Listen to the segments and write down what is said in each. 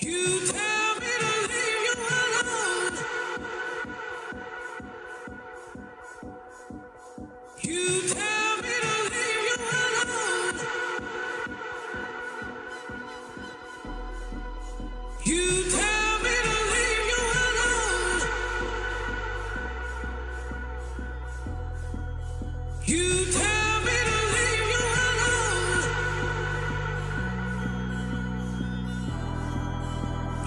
You tell me to leave you alone. You tell me to leave you alone. You tell me to leave you alone. You tell me to leave you alone.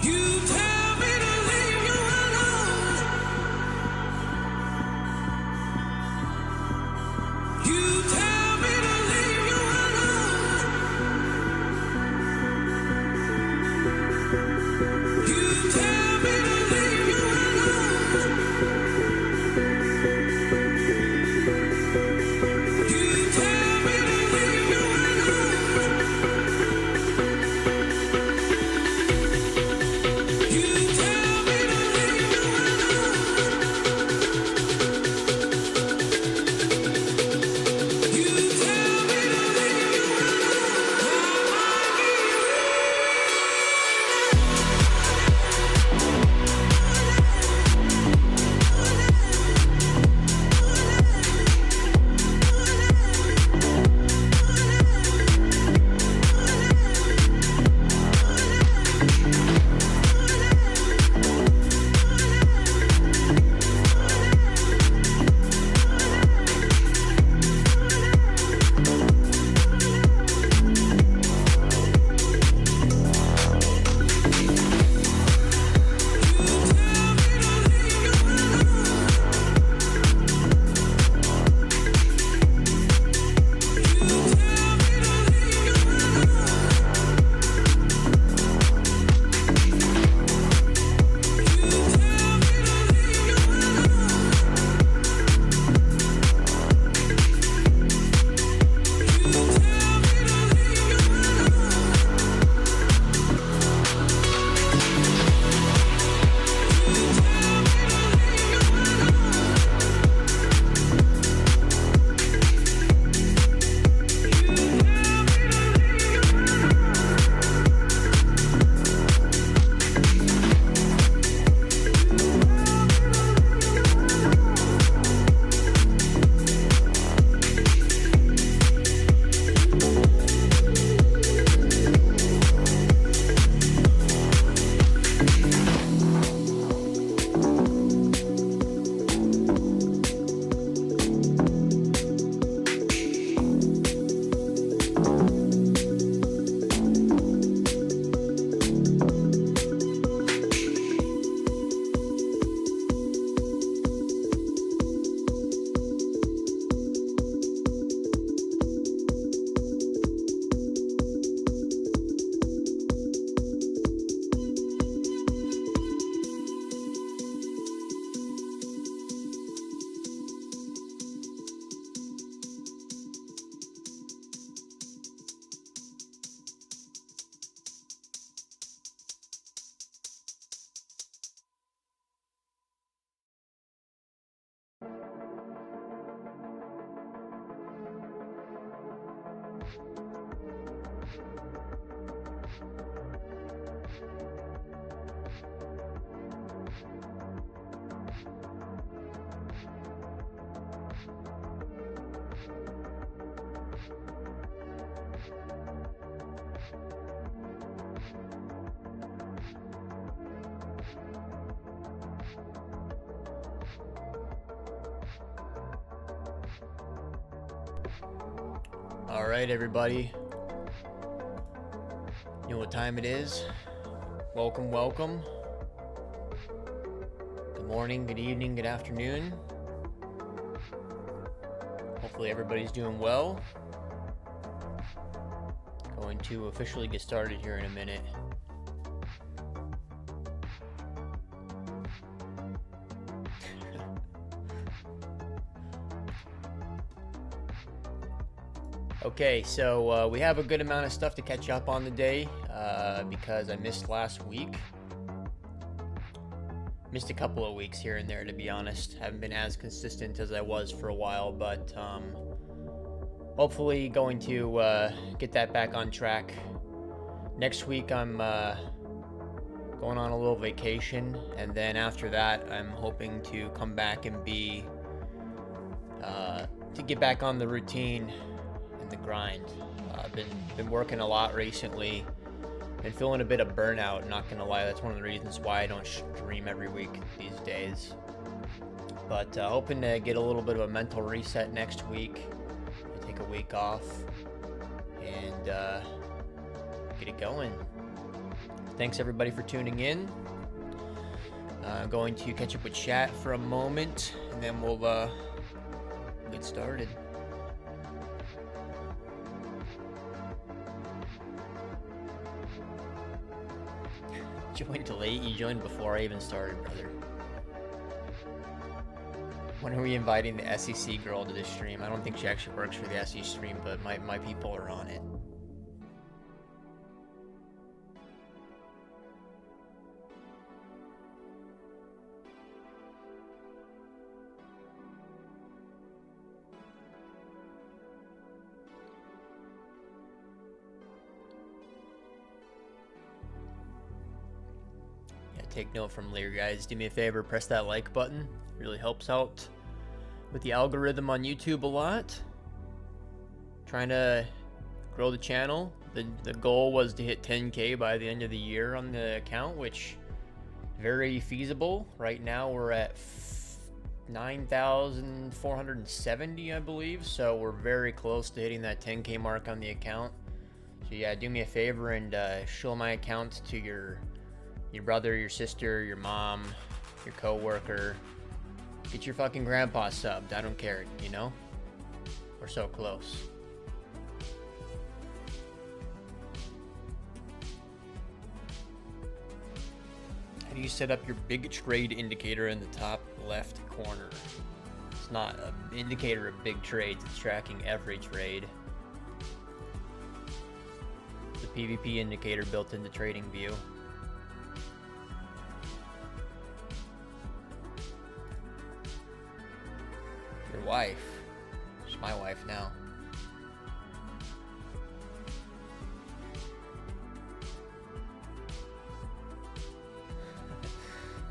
You tell me to leave you alone. You tell me to leave you alone. You tell me to leave you alone. You tell me to leave you alone. You tell me to leave you alone. You tell me to leave you All right, everybody. You know what time it is? Welcome, welcome. Good morning, good evening, good afternoon. Hopefully everybody's doing well. Going to officially get started here in a minute. Okay, so we have a good amount of stuff to catch up on today because I missed last week. Missed a couple of weeks here and there, to be honest. Haven't been as consistent as I was for a while, but hopefully going to get that back on track. Next week I'm going on a little vacation, and then after that, I'm hoping to come back and to get back on the routine and the grind. I've been working a lot recently. Been feeling a bit of burnout, not gonna lie. That's one of the reasons why I don't stream every week these days. But hoping to get a little bit of a mental reset next week. Take a week off and get it going. Thanks everybody for tuning in. I'm going to catch up with chat for a moment, and then we'll get started. Joined late? You joined before I even started, brother. When are we inviting the SEC girl to this stream? I don't think she actually works for the SEC stream, but my people are on it. Take note from Lear, guys. Do me a favor, press that like button. It really helps out with the algorithm on YouTube a lot. Trying to grow the channel. The goal was to hit 10K by the end of the year on the account, which very feasible. Right now we're at 9,470, I believe. So we're very close to hitting that 10K mark on the account. So yeah, do me a favor and show my account to your brother, your sister, your mom, your coworker. Get your fucking grandpa subbed. I don't care, you know? We're so close. How do you set up your big trade indicator in the top left corner? It's not an indicator of big trades, it's tracking every trade. It's a PvP indicator built into TradingView. Wife. She's my wife now.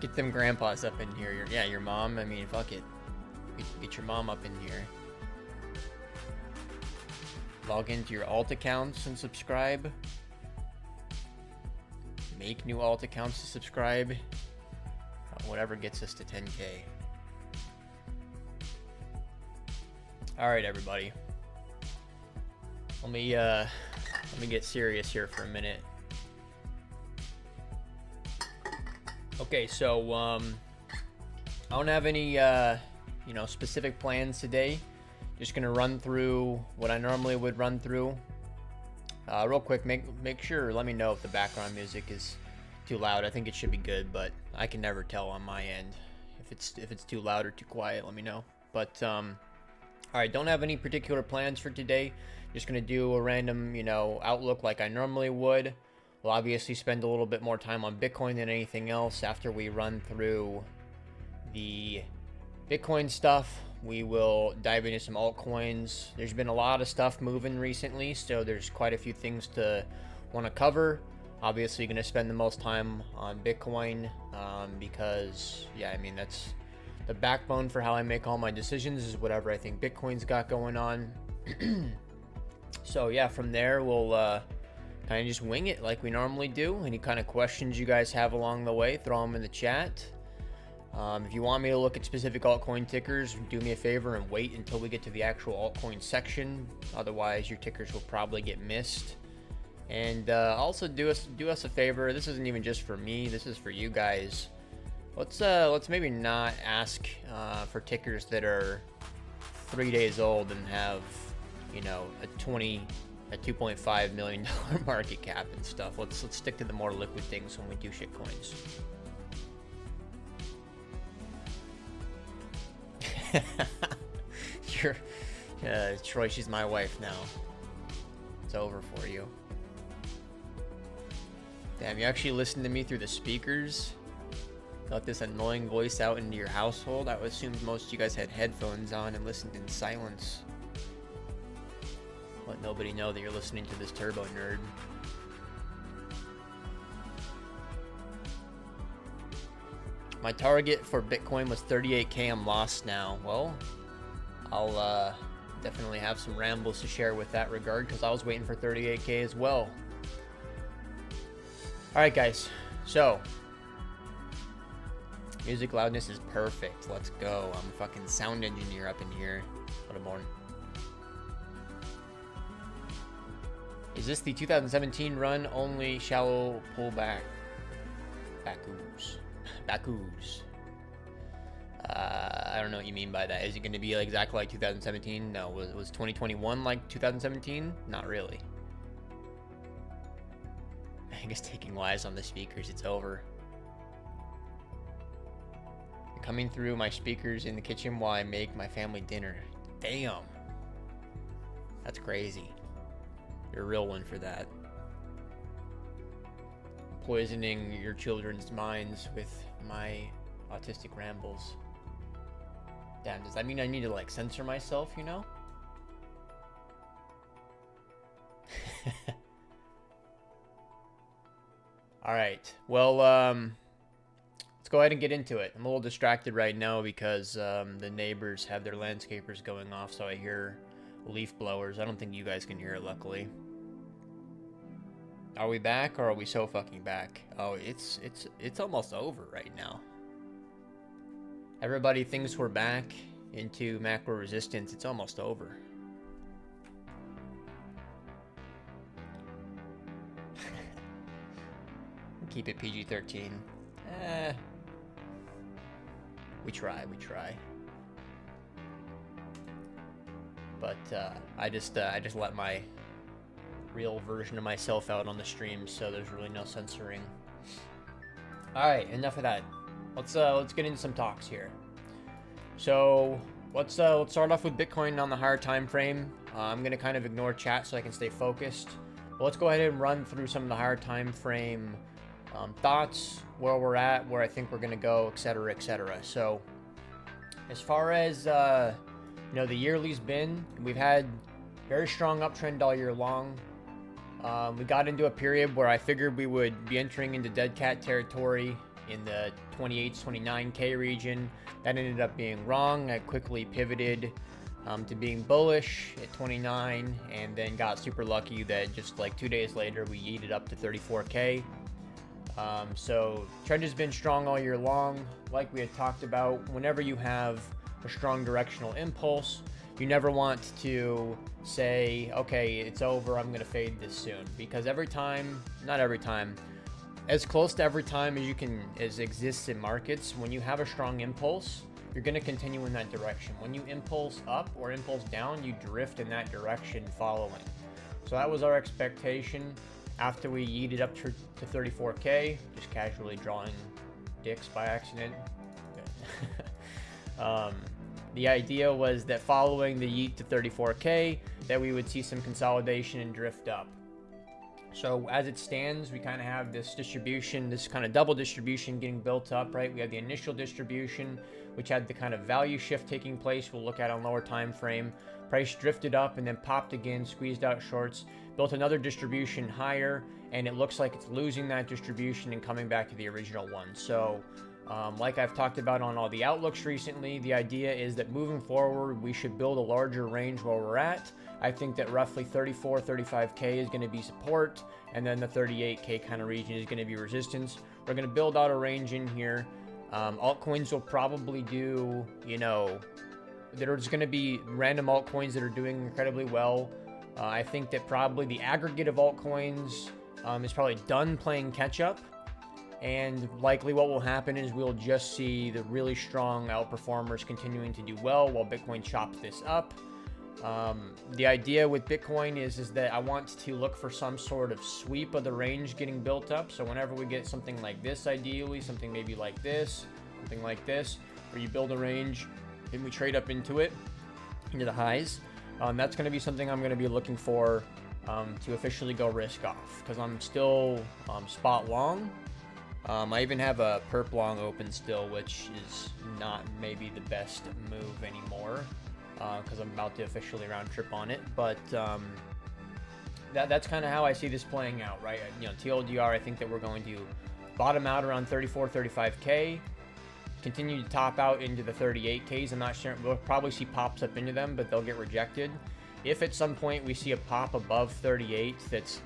Get them grandpas up in here. Your mom. I mean, fuck it. Get your mom up in here. Log into your alt accounts and subscribe. Make new alt accounts to subscribe. Whatever gets us to 10K. All right, everybody. Let me get serious here for a minute. Okay, so I don't have any specific plans today. Just gonna run through what I normally would run through. Real quick, make sure. Let me know if the background music is too loud. I think it should be good, but I can never tell on my end if it's too loud or too quiet. Let me know. But Alright, don't have any particular plans for today. Just going to do a random, outlook like I normally would. We'll obviously spend a little bit more time on Bitcoin than anything else after we run through the Bitcoin stuff. We will dive into some altcoins. There's been a lot of stuff moving recently, so there's quite a few things to want to cover. Obviously, going to spend the most time on Bitcoin because, that's the backbone for how I make all my decisions is whatever I think Bitcoin's got going on. So yeah, from there we'll kind of just wing it like we normally do. Any kind of questions you guys have along the way, throw them in the chat. If you want me to look at specific altcoin tickers, do me a favor and wait until we get to the actual altcoin section. Otherwise, your tickers will probably get missed. And also do us a favor. This isn't even just for me. This is for you guys. Let's maybe not ask for tickers that are 3 days old and have, a $2.5 million market cap and stuff. Let's stick to the more liquid things when we do shit coins. Troy, she's my wife now. It's over for you. Damn, you actually listen to me through the speakers? Got this annoying voice out into your household? I would assume most of you guys had headphones on and listened in silence. Let nobody know that you're listening to this turbo nerd. My target for Bitcoin was 38K. I'm lost now. Well, I'll definitely have some rambles to share with that regard because I was waiting for 38K as well. Alright guys, so music loudness is perfect. Let's go. I'm a fucking sound engineer up in here. What a morning. Is this the 2017 run only shallow pullback? Bakus. I don't know what you mean by that. Is it going to be like exactly like 2017? No. Was 2021 like 2017? Not really. I guess taking lives on the speakers, it's over. Coming through my speakers in the kitchen while I make my family dinner. Damn. That's crazy. You're a real one for that. Poisoning your children's minds with my autistic rambles. Damn, does that mean I need to like censor myself, you know? Alright, well, let's go ahead and get into it. I'm a little distracted right now because the neighbors have their landscapers going off, so I hear leaf blowers. I don't think you guys can hear it, luckily. Are we back, or are we so fucking back? Oh, it's almost over right now. Everybody thinks we're back into macro resistance. It's almost over. Keep it PG-13. We try. But I just let my real version of myself out on the stream, so there's really no censoring. All right, enough of that. Let's get into some talks here. So let's start off with Bitcoin on the higher time frame. I'm gonna kind of ignore chat so I can stay focused. But let's go ahead and run through some of the higher time frame thoughts, where we're at, where I think we're gonna go, etc., etc. So as far as the yearly's been, we've had very strong uptrend all year long. We got into a period where I figured we would be entering into dead cat territory in the 28 to 29K region. That ended up being wrong. I quickly pivoted to being bullish at 29, and then got super lucky that just like 2 days later we yeeted up to 34K. So trend has been strong all year long. Like we had talked about, whenever you have a strong directional impulse, you never want to say, okay, it's over, I'm gonna fade this soon, because every time, not every time, as close to every time as exists in markets, when you have a strong impulse, you're gonna continue in that direction. When you impulse up or impulse down, you drift in that direction following. So that was our expectation after we yeeted up to 34K, just casually drawing dicks by accident. The idea was that following the yeet to 34K, that we would see some consolidation and drift up. So as it stands, we kind of have this distribution, this kind of double distribution getting built up, right? We have the initial distribution, which had the kind of value shift taking place. We'll look at on lower time frame. Price drifted up and then popped again, squeezed out shorts, built another distribution higher, and it looks like it's losing that distribution and coming back to the original one. So like I've talked about on all the outlooks recently, the idea is that moving forward, we should build a larger range where we're at. I think that roughly 34, 35K is going to be support, and then the 38K kind of region is going to be resistance. We're going to build out a range in here. Altcoins will probably do, there's going to be random altcoins that are doing incredibly well. I think that probably the aggregate of altcoins is probably done playing catch up. And likely what will happen is we'll just see the really strong outperformers continuing to do well while Bitcoin chops this up. The idea with Bitcoin is that I want to look for some sort of sweep of the range getting built up. So whenever we get something like this, ideally, something maybe like this, something like this, where you build a range and we trade up into it, into the highs, that's going to be something I'm going to be looking for to officially go risk off, because I'm still spot long. I even have a perp long open still, which is not maybe the best move anymore, because I'm about to officially round trip on it. But that's kind of how I see this playing out, right? TLDR, I think that we're going to bottom out around 34, 35K. continue to top out into the 38Ks. I'm not sure, we'll probably see pops up into them, but they'll get rejected. If at some point we see a pop above 38 that's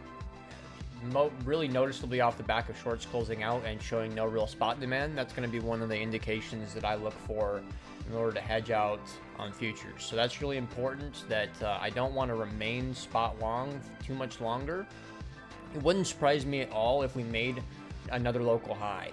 really noticeably off the back of shorts closing out and showing no real spot demand, that's going to be one of the indications that I look for in order to hedge out on futures. So that's really important, that I don't want to remain spot long too much longer. It wouldn't surprise me at all if we made another local high,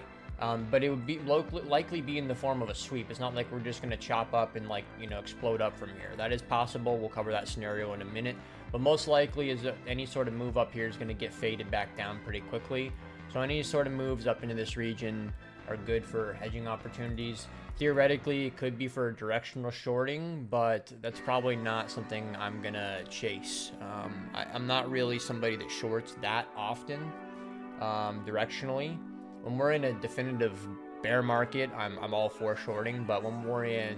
but it would be likely be in the form of a sweep. It's not like we're just going to chop up and explode up from here. That is possible. We'll cover that scenario in a minute. But most likely is that any sort of move up here is going to get faded back down pretty quickly. So any sort of moves up into this region are good for hedging opportunities. Theoretically, it could be for directional shorting, but that's probably not something I'm going to chase. I'm not really somebody that shorts that often directionally. When we're in a definitive bear market, I'm all for shorting, but when we're in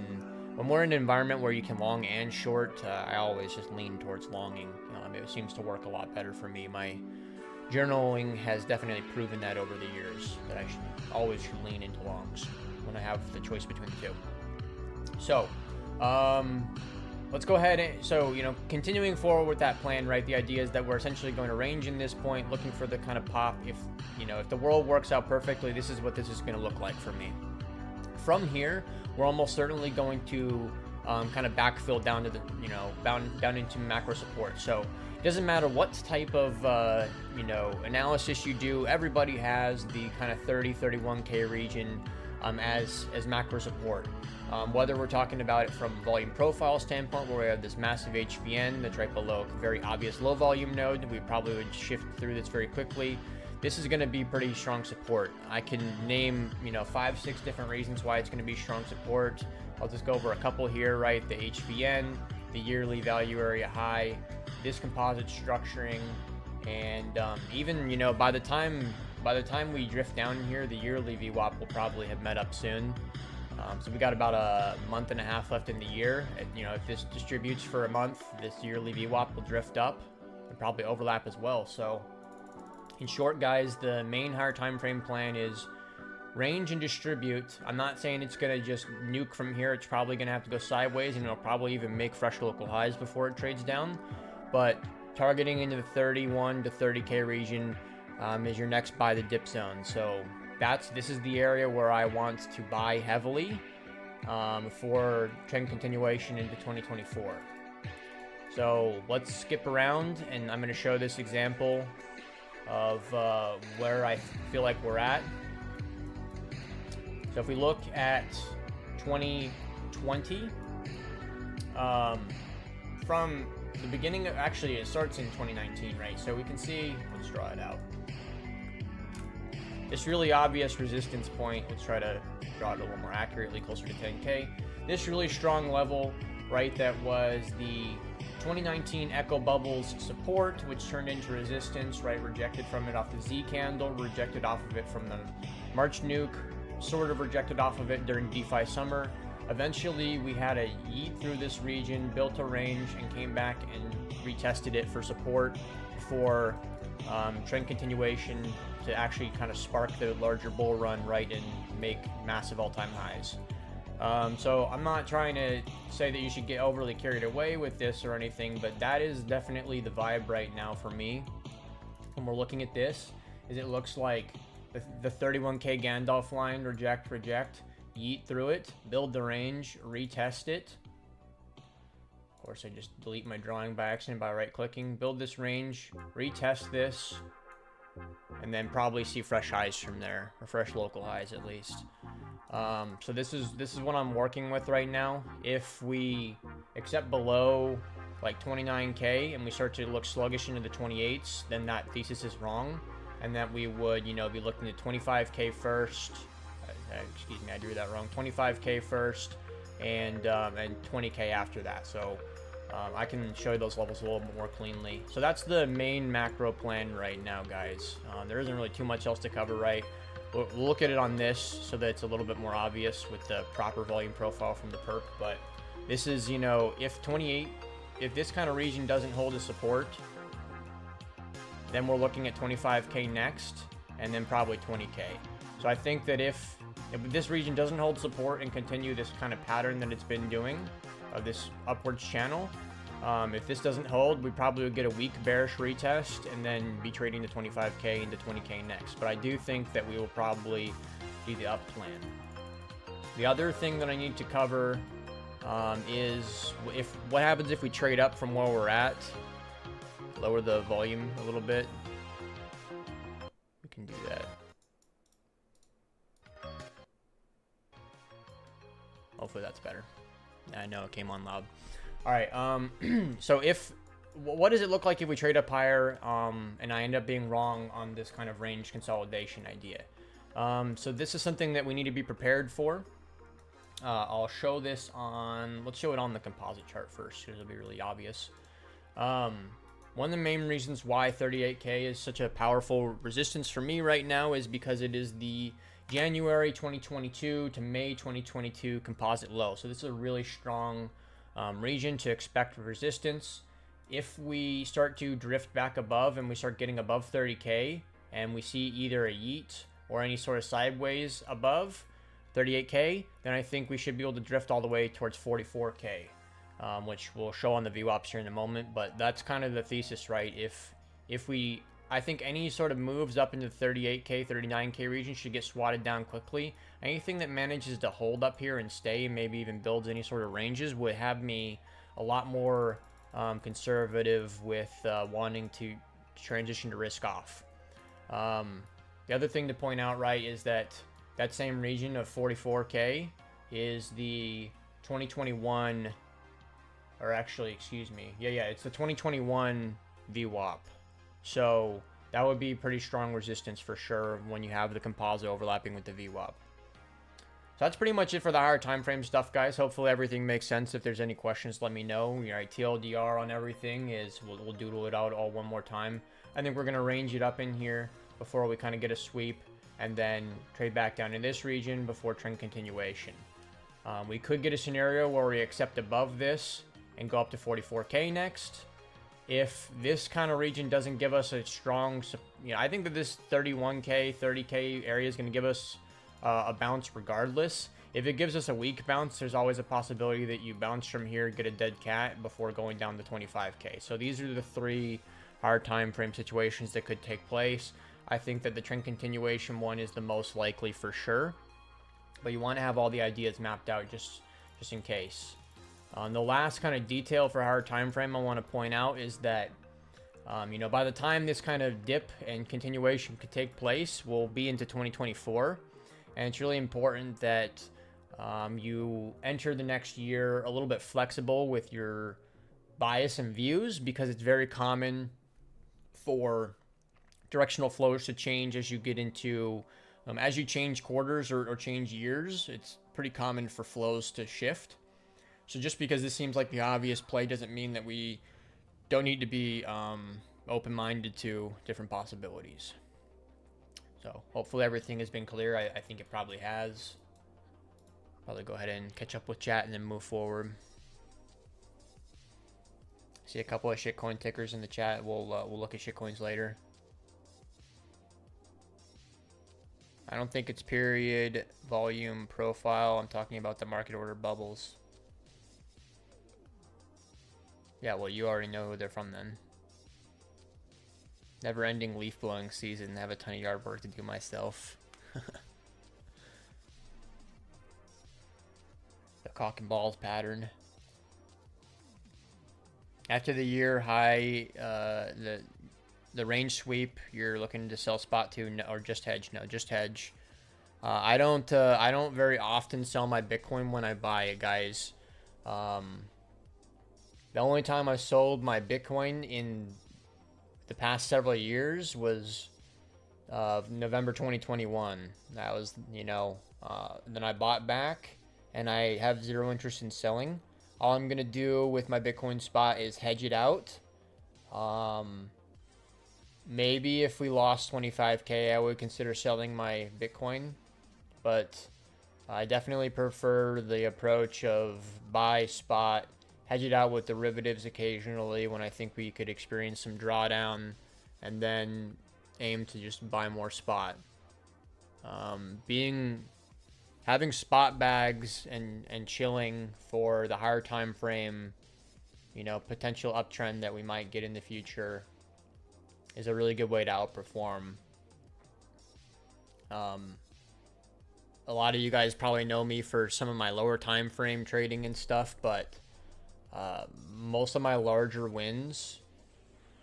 an environment where you can long and short, I always just lean towards longing. It seems to work a lot better for me. My journaling has definitely proven that over the years, that I always should lean into longs when I have the choice between the two. So, let's go ahead and, continuing forward with that plan, right? The idea is that we're essentially going to range in this point, looking for the kind of pop. If the world works out perfectly, this is what this is going to look like for me. From here, we're almost certainly going to kind of backfill down to the, down into macro support. So it doesn't matter what type of, analysis you do. Everybody has the kind of 31K region as macro support. Whether we're talking about it from volume profile standpoint, where we have this massive HVN that's right below a very obvious low volume node, we probably would shift through this very quickly. This is going to be pretty strong support. I can name, 5-6 different reasons why it's going to be strong support. I'll just go over a couple here, right? The HVN, the yearly value area high, this composite structuring, and even, by the time we drift down here, the yearly VWAP will probably have met up soon. So we got about a month and a half left in the year. If this distributes for a month, this yearly VWAP will drift up and probably overlap as well. So in short, guys, the main higher time frame plan is range and distribute. I'm not saying it's going to just nuke from here. It's probably going to have to go sideways, and it'll probably even make fresh local highs before it trades down. But targeting into the 31 to 30K region is your next buy the dip zone. So this is the area where I want to buy heavily for trend continuation into 2024. So let's skip around, and I'm going to show this example of where I feel like we're at. So if we look at 2020, from the beginning of, actually it starts in 2019, right? So we can see, let's draw it out. This really obvious resistance point, let's try to draw it a little more accurately, closer to 10K. This really strong level, right, that was the 2019 Echo Bubbles support, which turned into resistance, right? Rejected from it off the Z candle, rejected off of it from the March nuke, sort of rejected off of it during DeFi summer. Eventually, we had a yeet through this region, built a range, and came back and retested it for support for trend continuation to actually kind of spark the larger bull run, right, and make massive all-time highs. So I'm not trying to say that you should get overly carried away with this or anything, but that is definitely the vibe right now for me. When we're looking at this, is it looks like the 31K Gandalf line, reject, yeet through it, build the range, retest it. Of course, I just delete my drawing by accident by right-clicking. Build this range, retest this, and then probably see fresh highs from there, or fresh local highs at least. So this is what I'm working with right now. If we accept below like 29K and we start to look sluggish into the 28s, then that thesis is wrong, and that we would, be looking at 25K first. Excuse me, I drew that wrong. 25K first, and 20K after that. So I can show you those levels a little bit more cleanly. So that's the main macro plan right now, guys. There isn't really too much else to cover, right? We'll look at it on this so that it's a little bit more obvious with the proper volume profile from the perp. But this is, if this kind of region doesn't hold a support, then we're looking at 25K next, and then probably 20K. So I think that if If this region doesn't hold support and continue this kind of pattern that it's been doing, this upwards channel, if this doesn't hold, we probably would get a weak bearish retest and then be trading the 25K into 20K next. But I do think that we will probably do the up plan. The other thing that I need to cover is what happens if we trade up from where we're at. Lower the volume a little bit. We can do that. Hopefully that's better. I know it came on loud. All right. So what does it look like if we trade up higher and I end up being wrong on this kind of range consolidation idea? So this is something that we need to be prepared for. I'll show this on, let's show it on the composite chart first, because it'll be really obvious. One of the main reasons why 38K is such a powerful resistance for me right now is because it is the January 2022 to May 2022 composite low. So this is a really strong region to expect resistance. If we start to drift back above and we start getting above 30K and we see either a yeet or any sort of sideways above 38K, then I think we should be able to drift all the way towards 44K, which we'll show on the VWAPs here in a moment. But that's kind of the thesis, right? I think any sort of moves up into the 38K, 39K region should get swatted down quickly. Anything that manages to hold up here and stay, and maybe even builds any sort of ranges, would have me a lot more conservative with wanting to transition to risk off. The other thing to point out, right, is that same region of 44K is the 2021, or actually, excuse me, yeah, it's the 2021 VWAP. So that would be pretty strong resistance for sure when you have the composite overlapping with the VWAP. So that's pretty much it for the higher time frame stuff, guys. Hopefully everything makes sense. If there's any questions, let me know. All right, TLDR on everything is we'll doodle it out all one more time. I think we're going to range it up in here before we kind of get a sweep, and then trade back down in this region before trend continuation. We could get a scenario where we accept above this and go up to 44K next. If this kind of region doesn't give us a strong, I think that this 31K, 30K area is going to give us a bounce regardless. If it gives us a weak bounce, there's always a possibility that you bounce from here, get a dead cat before going down to 25K. So these are the three hard time frame situations that could take place. I think that the trend continuation one is the most likely for sure, but you want to have all the ideas mapped out just in case. The last kind of detail for hard time frame I want to point out is that by the time this kind of dip and continuation could take place, we'll be into 2024, and it's really important that you enter the next year a little bit flexible with your bias and views, because it's very common for directional flows to change as you get into as you change quarters or change years. It's pretty common for flows to shift. So just because this seems like the obvious play doesn't mean that we don't need to be open-minded to different possibilities. So hopefully everything has been clear. I think it probably has. Probably go ahead and catch up with chat and then move forward. See a couple of shitcoin tickers in the chat. We'll look at shitcoins later. I don't think it's period, volume, profile. I'm talking about the market order bubbles. Yeah, well, you already know who they're from then. Never-ending leaf-blowing season. I have a ton of yard work to do myself. The cock and balls pattern. After the year high, the range sweep, you're looking to sell spot to, or just hedge. No, just hedge. I don't very often sell my Bitcoin when I buy it, guys. The only time I sold my Bitcoin in the past several years was November 2021. That was, then I bought back, and I have zero interest in selling. All I'm going to do with my Bitcoin spot is hedge it out. Maybe if we lost 25K, I would consider selling my Bitcoin, but I definitely prefer the approach of buy spot, hedge it out with derivatives occasionally when I think we could experience some drawdown, and then aim to just buy more spot. Being having spot bags and chilling for the higher time frame, you know, potential uptrend that we might get in the future is a really good way to outperform. A lot of you guys probably know me for some of my lower time frame trading and stuff, but most of my larger wins,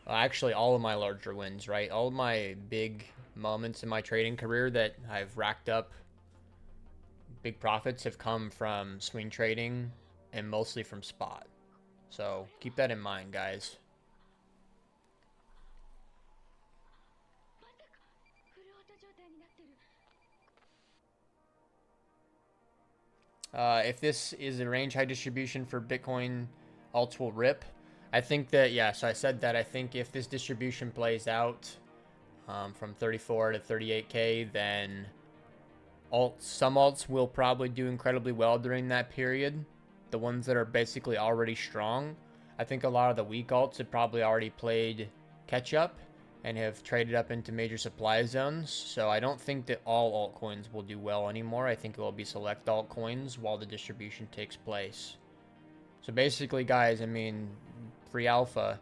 actually all of my larger wins, right? All of my big moments in my trading career that I've racked up big profits have come from swing trading and mostly from spot. So keep that in mind, guys. If this is a range high distribution for Bitcoin, alts will rip. I think that, yeah, so I said that I think if this distribution plays out from 34 to 38K, then some alts will probably do incredibly well during that period. The ones that are basically already strong. I think a lot of the weak alts have probably already played catch up and have traded up into major supply zones. So I don't think that all altcoins will do well anymore. I think it will be select altcoins while the distribution takes place. So basically, guys, I mean, free alpha,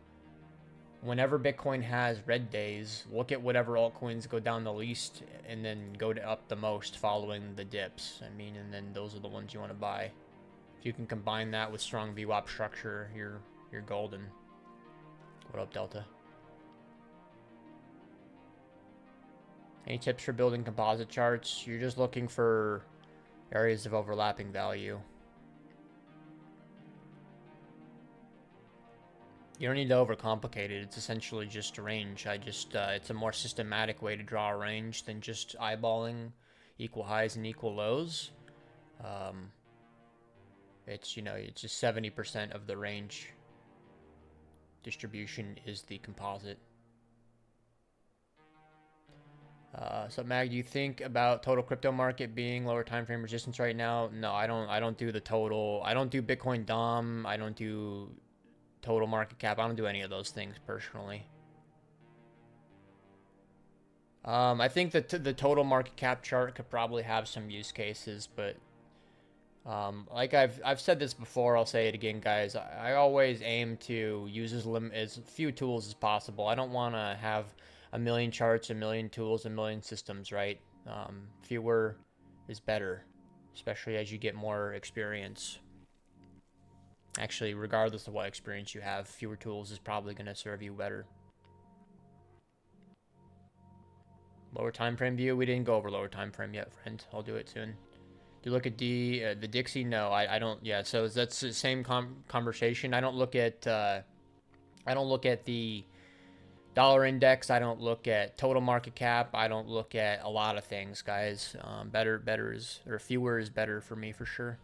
whenever Bitcoin has red days, look at whatever altcoins go down the least and then go to up the most following the dips. I mean, and then those are the ones you want to buy. If you can combine that with strong VWAP structure, you're golden. What up, Delta? Any tips for building composite charts? You're just looking for areas of overlapping value. You don't need to overcomplicate it. It's essentially just a range. It's a more systematic way to draw a range than just eyeballing equal highs and equal lows. It's, you know, it's just 70% of the range distribution is the composite. So Mag, do you think about total crypto market being lower time frame resistance right now? No, I don't do the total. I don't do Bitcoin DOM. I don't do total market cap. I don't do any of those things personally. I think that the total market cap chart could probably have some use cases, but like I've said this before, I'll say it again, guys. I always aim to use as few tools as possible. I don't want to have a million charts, a million tools, a million systems, right? Fewer is better, especially as you get more experience. Actually, regardless of what experience you have, fewer tools is probably going to serve you better. Lower time frame view. We didn't go over lower time frame yet, friend. I'll do it soon. Do you look at the Dixie? No, I don't. Yeah, so that's the same conversation. I don't look at the dollar index. I don't look at total market cap. I don't look at a lot of things, guys. Fewer is better for me for sure.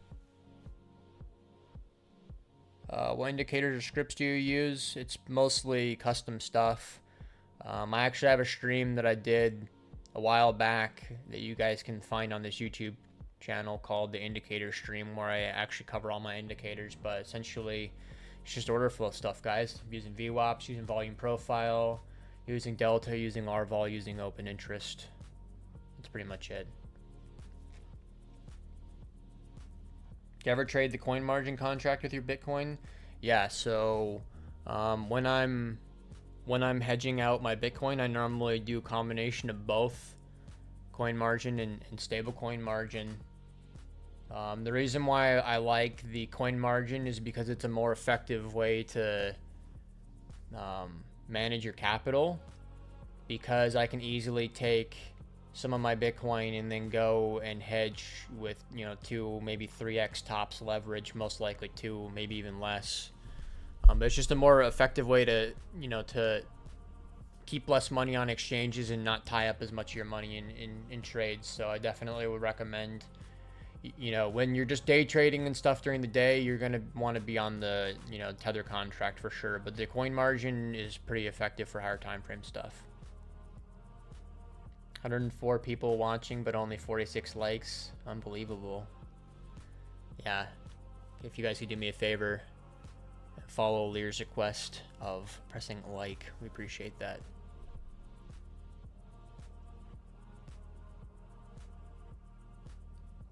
What indicators or scripts do you use? It's mostly custom stuff. I actually have a stream that I did a while back that you guys can find on this YouTube channel called the Indicator Stream, where I actually cover all my indicators. But essentially, it's just order flow stuff, guys. I'm using VWAPs, using volume profile, using delta, using RVol, using open interest. That's pretty much it. Do you ever trade the coin margin contract with your Bitcoin? Yeah, so when I'm hedging out my Bitcoin, I normally do a combination of both coin margin and stable coin margin. The reason why I like the coin margin is because it's a more effective way to manage your capital, because I can easily take some of my Bitcoin and then go and hedge with, you know, 2, maybe 3x tops leverage, most likely 2, maybe even less. But it's just a more effective way to, you know, to keep less money on exchanges and not tie up as much of your money in trades. So I definitely would recommend, you know, when you're just day trading and stuff during the day, you're going to want to be on the, you know, tether contract for sure. But the coin margin is pretty effective for higher time frame stuff. 104 people watching, but only 46 likes. Unbelievable. Yeah. If you guys could do me a favor, follow Lear's request of pressing like. We appreciate that.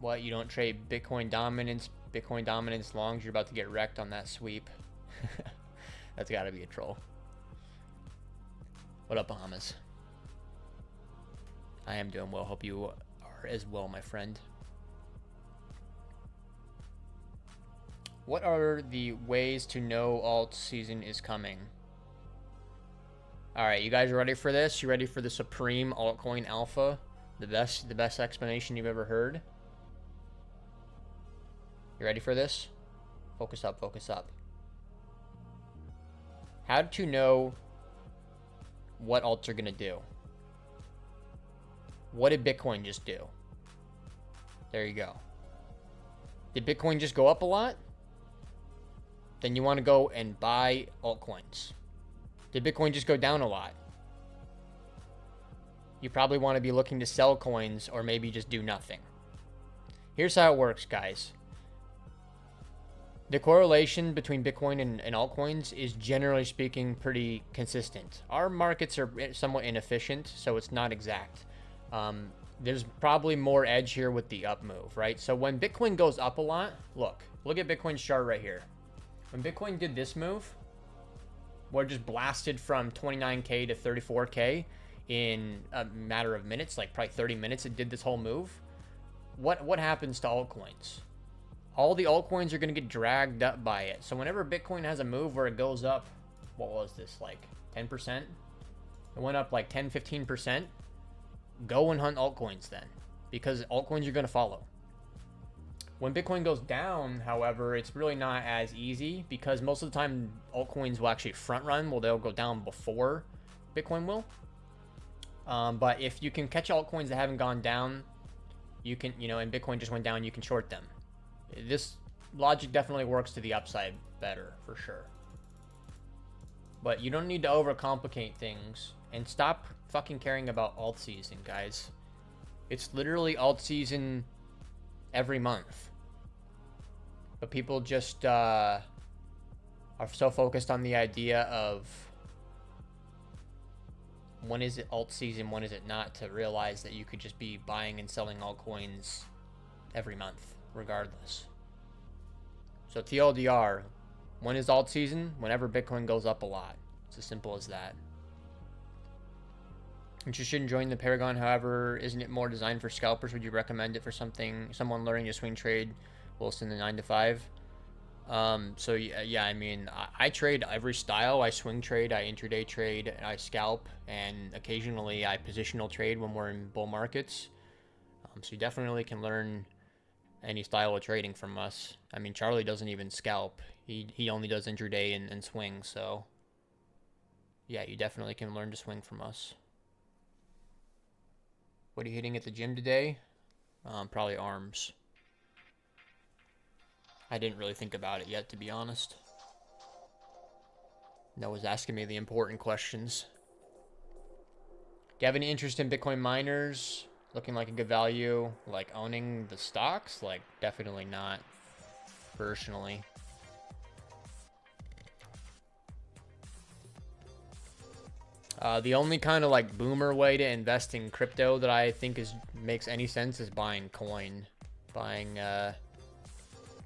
What, you don't trade Bitcoin dominance longs? You're about to get wrecked on that sweep. That's got to be a troll. What up, Bahamas? I am doing well. Hope you are as well, my friend. What are the ways to know alt season is coming? All right, you guys ready for this? You ready for the supreme altcoin alpha? The best explanation you've ever heard? You ready for this? Focus up, focus up. How to know what alts are gonna do. What did Bitcoin just do? There you go. Did Bitcoin just go up a lot? Then you want to go and buy altcoins. Did Bitcoin just go down a lot? You probably want to be looking to sell coins or maybe just do nothing. Here's how it works, guys. The correlation between Bitcoin and altcoins is, generally speaking, pretty consistent. Our markets are somewhat inefficient, so it's not exact. There's probably more edge here with the up move, right? So when Bitcoin goes up a lot, look at Bitcoin's chart right here. When Bitcoin did this move, where it just blasted from 29K to 34K in a matter of minutes, like probably 30 minutes, it did this whole move. What happens to altcoins? All the altcoins are going to get dragged up by it. So whenever Bitcoin has a move where it goes up, what was this, like 10%? It went up like 10, 15%. Go and hunt altcoins then, because altcoins are going to follow. When Bitcoin goes down, however, it's really not as easy, because most of the time altcoins will actually front run. Well, they'll go down before Bitcoin will. But if you can catch altcoins that haven't gone down, you can, and Bitcoin just went down, you can short them. This logic definitely works to the upside better, for sure. But you don't need to overcomplicate things, and stop fucking caring about alt season, guys. It's literally alt season every month. But people just are so focused on the idea of when is it alt season, when is it not, to realize that you could just be buying and selling altcoins every month, regardless. So TLDR, when is alt season? Whenever Bitcoin goes up a lot. It's as simple as that. Interested in joining the Paragon, however, isn't it more designed for scalpers? Would you recommend it for someone learning to swing trade whilst in the 9 to 5? So yeah, I mean, I trade every style. I swing trade, I intraday trade, I scalp, and occasionally I positional trade when we're in bull markets. So you definitely can learn any style of trading from us. I mean, Charlie doesn't even scalp. He only does intraday and swing. So yeah, you definitely can learn to swing from us. What are you hitting at the gym today? Probably arms. I didn't really think about it yet, to be honest. Noah's asking me the important questions. Do you have any interest in Bitcoin miners? Looking like a good value? Like owning the stocks? Like, definitely not. Personally. The only kind of like boomer way to invest in crypto that I think makes any sense is buying coin. Buying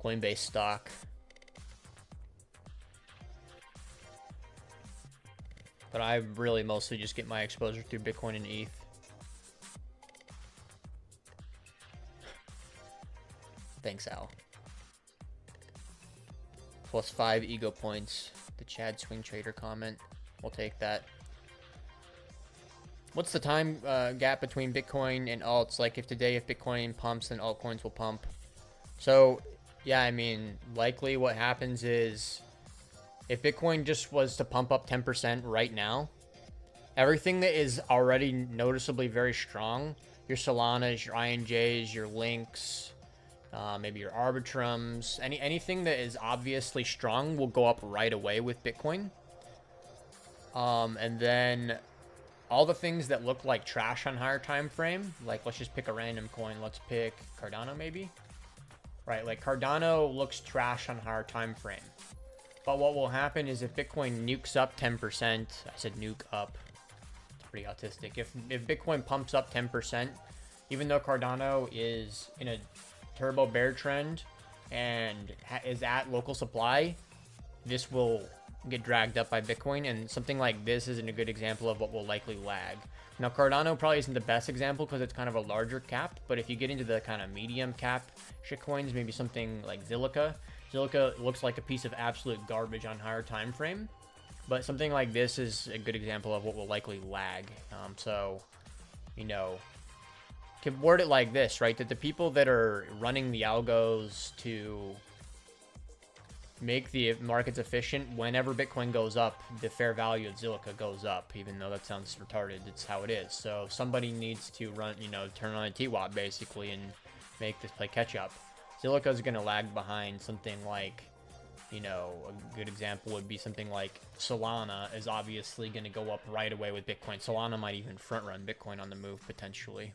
Coinbase stock. But I really mostly just get my exposure through Bitcoin and ETH. Thanks, Al. +5 ego points. The Chad Swing Trader comment. We'll take that. What's the time gap between Bitcoin and alts? Like if Bitcoin pumps, then altcoins will pump. So, yeah, I mean, likely what happens is if Bitcoin just was to pump up 10% right now, everything that is already noticeably very strong, your Solanas, your INJs, your Links, maybe your Arbitrums, anything that is obviously strong will go up right away with Bitcoin. And then all the things that look like trash on higher time frame, like let's just pick a random coin. Let's pick Cardano maybe. Right, like Cardano looks trash on higher time frame. But what will happen is if Bitcoin nukes up 10%, I said nuke up. It's pretty autistic. If Bitcoin pumps up 10%, even though Cardano is in a turbo bear trend and is at local supply, this will get dragged up by Bitcoin, and something like this isn't a good example of what will likely lag. Now, Cardano probably isn't the best example because it's kind of a larger cap, but if you get into the kind of medium cap shitcoins, maybe something like Zilliqa. Zilliqa looks like a piece of absolute garbage on higher time frame, but something like this is a good example of what will likely lag. So, you know, can word it like this, right? That the people that are running the algos to make the markets efficient, whenever Bitcoin goes up, the fair value of Zilliqa goes up, even though that sounds retarded. It's how it is. So somebody needs to run, you know, turn on a TWAP basically and make this play catch up. Zilliqa is going to lag behind something like, you know, a good example would be something like Solana is obviously going to go up right away with Bitcoin. Solana might even front run Bitcoin on the move potentially.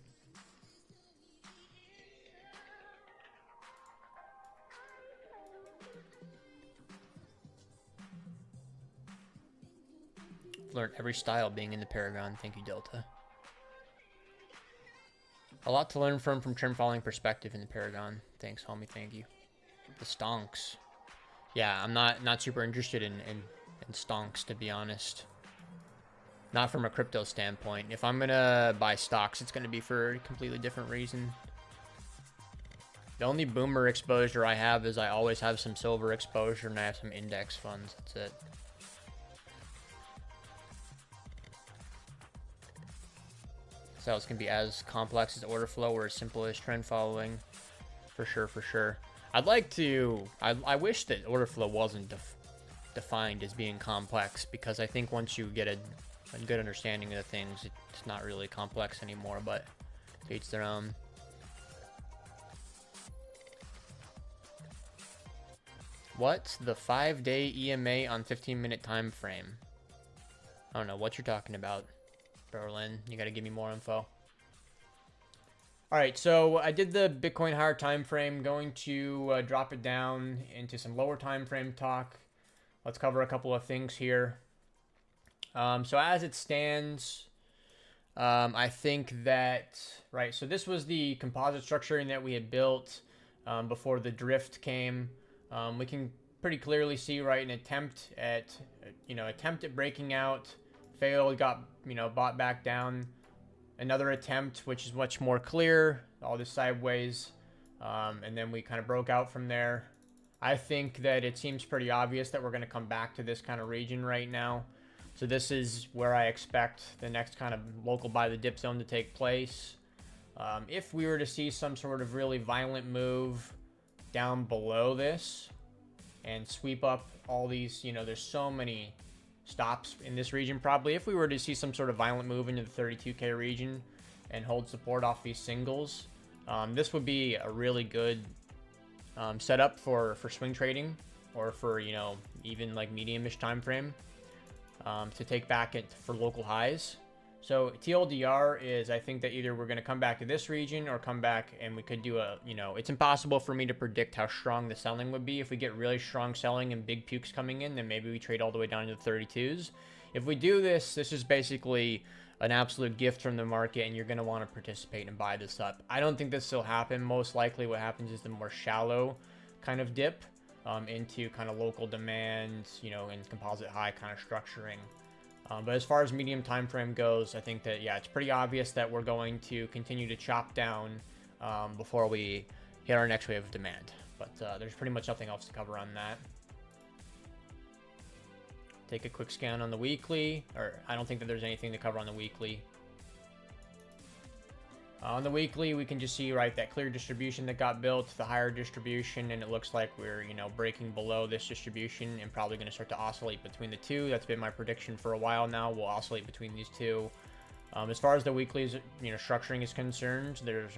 Learned every style being in the Paragon. Thank you, Delta. A lot to learn from trend following perspective in the Paragon. Thanks, homie. Thank you. The stonks. Yeah, I'm not super interested in stonks, to be honest. Not from a crypto standpoint. If I'm gonna buy stocks, it's gonna be for a completely different reason. The only boomer exposure I have is I always have some silver exposure and I have some index funds. That's it. So it's gonna be as complex as order flow or as simple as trend following, for sure, for sure. I'd like to. I wish that order flow wasn't defined as being complex, because I think once you get a good understanding of the things, it's not really complex anymore. But to each their own. What's the 5-day EMA on 15-minute time frame? I don't know what you're talking about, Berlin. You got to give me more info. All right, so I did the Bitcoin higher time frame. Going to drop it down into some lower time frame talk. Let's cover a couple of things here. So as it stands, I think that, right, so this was the composite structuring that we had built before the drift came. We can pretty clearly see, right, an attempt at breaking out, failed, got, bought back down. Another attempt, which is much more clear, all this sideways, and then we kind of broke out from there. I think that it seems pretty obvious that we're going to come back to this kind of region right now. So this is where I expect the next kind of local buy the dip zone to take place. If we were to see some sort of really violent move down below this and sweep up all these, there's so many stops in this region. Probably if we were to see some sort of violent move into the 32k region and hold support off these singles, this would be a really good setup for swing trading, or for even like medium-ish time frame, to take back it for local highs. So TLDR is, I think that either we're going to come back to this region or come back and we could do a, it's impossible for me to predict how strong the selling would be. If we get really strong selling and big pukes coming in, then maybe we trade all the way down to the 32s. If we do this, this is basically an absolute gift from the market, and you're going to want to participate and buy this up. I don't think this will happen. Most likely what happens is the more shallow kind of dip into kind of local demand, and composite high kind of structuring. But as far as medium time frame goes, I think that, yeah, it's pretty obvious that we're going to continue to chop down before we hit our next wave of demand. But there's pretty much nothing else to cover on that. Take a quick scan on the weekly, or I don't think that there's anything to cover on the weekly. On the weekly, we can just see, right, that clear distribution that got built, the higher distribution, and it looks like we're, breaking below this distribution and probably going to start to oscillate between the two. That's been my prediction for a while now. We'll oscillate between these two. As far as the weekly's, structuring is concerned, there's,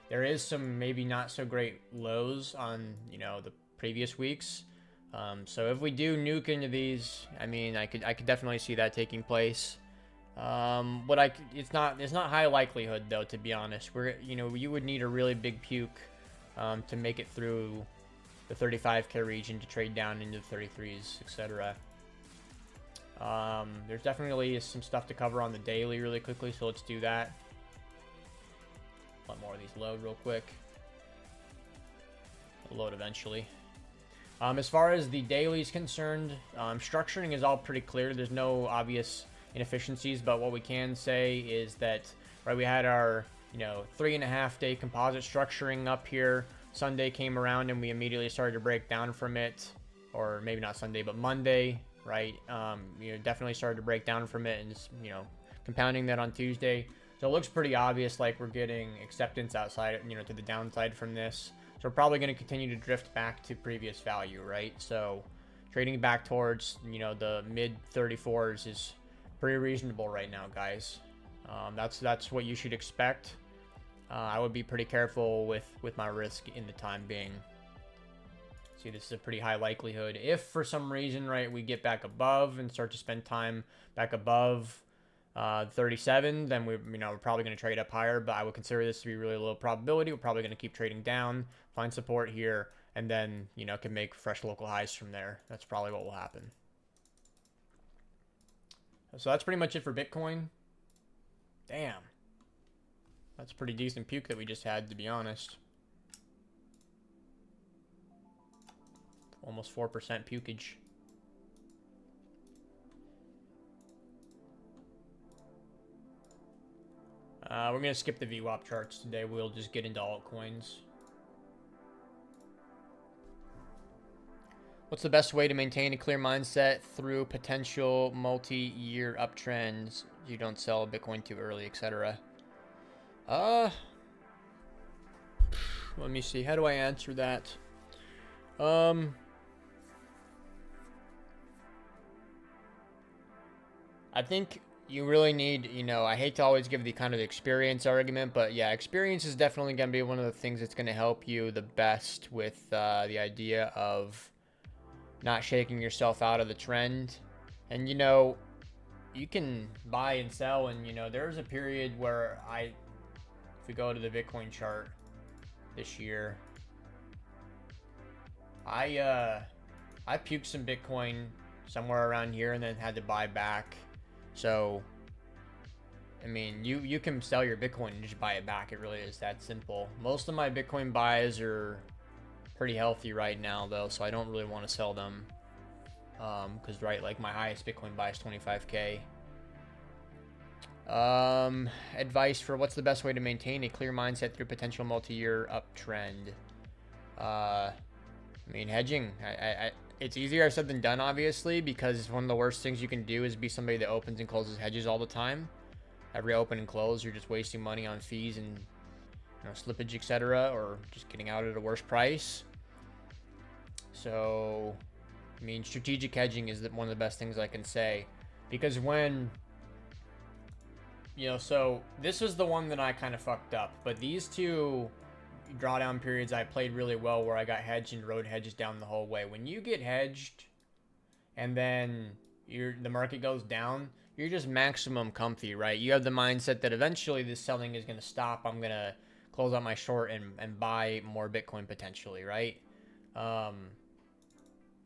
there is some maybe not so great lows on, the previous weeks. So if we do nuke into these, I mean, I could definitely see that taking place. But it's not high likelihood though, to be honest. You would need a really big puke to make it through the 35k region to trade down into the 33s, etc. There's definitely some stuff to cover on the daily really quickly, so let's do that. Let more of these load real quick. below it eventually. As far as the daily is concerned, structuring is all pretty clear. There's no obvious inefficiencies, but what we can say is that, right, we had our, 3.5 day composite structuring up here. Sunday came around and we immediately started to break down from it, or maybe not Sunday, but Monday, right? Definitely started to break down from it, and just, compounding that on Tuesday. So it looks pretty obvious, like we're getting acceptance outside, to the downside from this. So we're probably going to continue to drift back to previous value, right? So trading back towards, the mid 34s is pretty reasonable right now, guys. That's what you should expect. I would be pretty careful with my risk in the time being. See, this is a pretty high likelihood. If for some reason, right, we get back above and start to spend time back above 37, then we're probably going to trade up higher, but I would consider this to be really low probability. We're probably going to keep trading down, find support here, and then, can make fresh local highs from there. That's probably what will happen. So that's pretty much it for Bitcoin. Damn. That's a pretty decent puke that we just had, to be honest. Almost 4% pukage. We're going to skip the VWAP charts today. We'll just get into altcoins. What's the best way to maintain a clear mindset through potential multi-year uptrends? You don't sell Bitcoin too early, etc. Let me see. How do I answer that? I think you really need, I hate to always give the kind of experience argument, but yeah, experience is definitely going to be one of the things that's going to help you the best with the idea of not shaking yourself out of the trend. And, you can buy and sell, and, there's a period where if we go to the Bitcoin chart this year, I puked some Bitcoin somewhere around here and then had to buy back. So, I mean, you can sell your Bitcoin and just buy it back. It really is that simple. Most of my Bitcoin buys are pretty healthy right now, though, so I don't really want to sell them. Because, right, like my highest Bitcoin buy is 25K. Advice for what's the best way to maintain a clear mindset through potential multi-year uptrend? I mean, hedging. It's easier said than done, obviously, because one of the worst things you can do is be somebody that opens and closes hedges all the time. Every open and close, you're just wasting money on fees and slippage, etc., or just getting out at a worse price. So, I mean, strategic hedging is one of the best things I can say, because when so this was the one that I kind of fucked up, but these two drawdown periods I played really well, where I got hedged and rode hedges down the whole way. When you get hedged and then the market goes down, you're just maximum comfy, right? You have the mindset that eventually this selling is going to stop. I'm going to close out my short and buy more Bitcoin potentially, right? So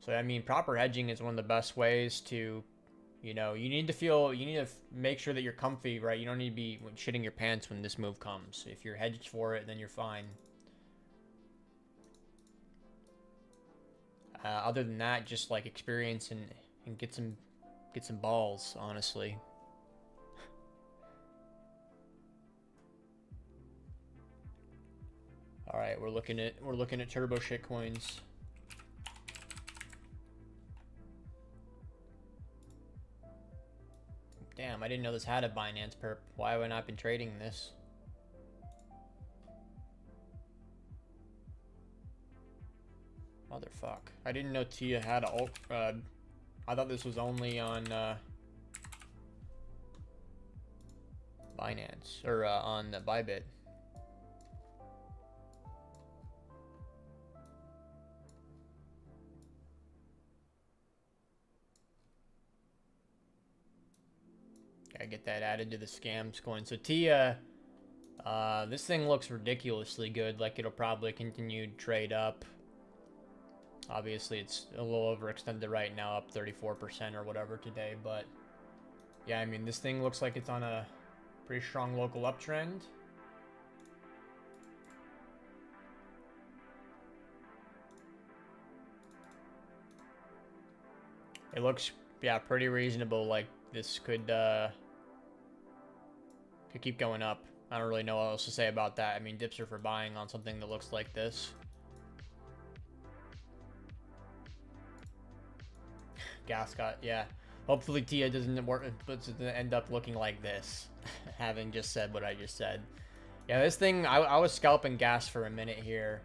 I mean, proper hedging is one of the best ways to, you need to make sure that you're comfy, right? You don't need to be shitting your pants when this move comes. If you're hedged for it, then you're fine. Other than that, just like experience and get some balls, honestly. All right, we're looking at turbo shit coins. Damn, I didn't know this had a Binance perp. Why have I not been trading this? Motherfuck. I didn't know Tia had a alt. I thought this was only on Binance, or on Bybit. Gotta get that added to the scams coin. So Tia, this thing looks ridiculously good. Like it'll probably continue to trade up. Obviously, it's a little overextended right now, up 34% or whatever today. But yeah, I mean, this thing looks like it's on a pretty strong local uptrend. It looks, yeah, pretty reasonable. Like this could keep going up. I don't really know what else to say about that. I mean, dips are for buying on something that looks like this. Gas got, yeah. Hopefully Tia doesn't work, but it doesn't end up looking like this. Having just said what I just said. Yeah, this thing, I was scalping gas for a minute here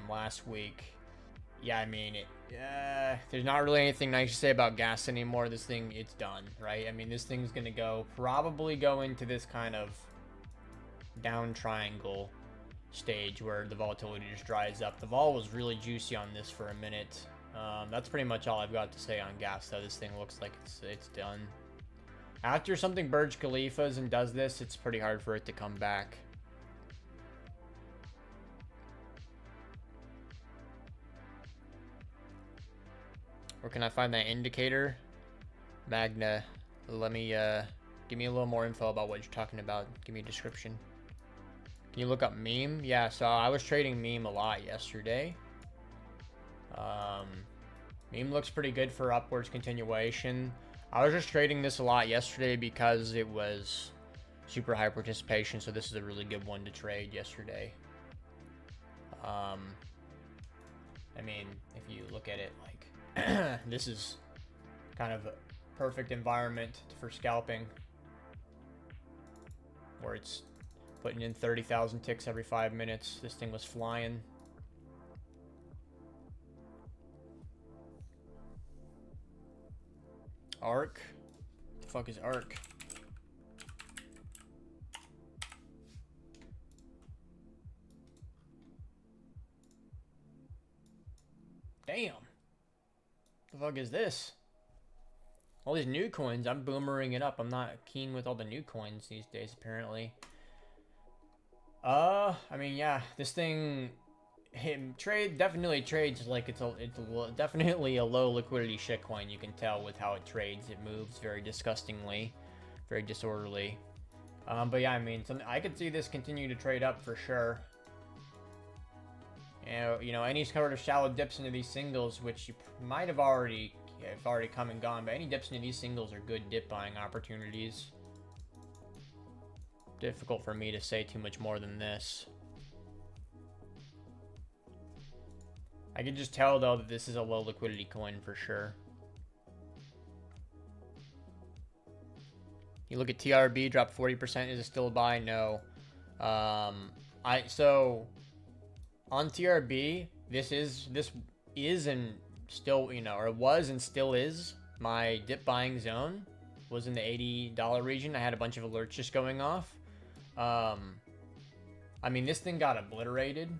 last week. Yeah, I mean, there's not really anything nice to say about gas anymore. This thing, it's done, right? I mean, this thing's going to probably go into this kind of down triangle stage where the volatility just dries up. The vol was really juicy on this for a minute. That's pretty much all I've got to say on gas, though. This thing looks like it's done. After something Burj Khalifa's and does this, it's pretty hard for it to come back. Where can I find that indicator? Magna, let me, give me a little more info about what you're talking about. Give me a description. Can you look up meme? Yeah, so I was trading meme a lot yesterday. Meme looks pretty good for upwards continuation. I was just trading this a lot yesterday because it was super high participation, so this is a really good one to trade yesterday. I mean, if you look at it like this is kind of a perfect environment for scalping, where it's putting in 30,000 ticks every 5 minutes. This thing was flying. Arc? What the fuck is Arc? Damn. The fuck is this? All these new coins, I'm boomering it up. I'm not keen with all the new coins these days, apparently. I mean, yeah, this thing definitely trades like it's definitely a low liquidity shitcoin. You can tell with how it trades. It moves very disgustingly, very disorderly. But yeah, I mean, I could see this continue to trade up for sure. You know, any sort of shallow dips into these singles, which you might have already come and gone, but any dips into these singles are good dip buying opportunities. Difficult for me to say too much more than this. I can just tell though that this is a low liquidity coin for sure. You look at TRB, dropped 40%. Is it still a buy? No. So on TRB, this is and still, you know, or was and still is my dip buying zone. Was in the $80 region. I had a bunch of alerts just going off. I mean, this thing got obliterated,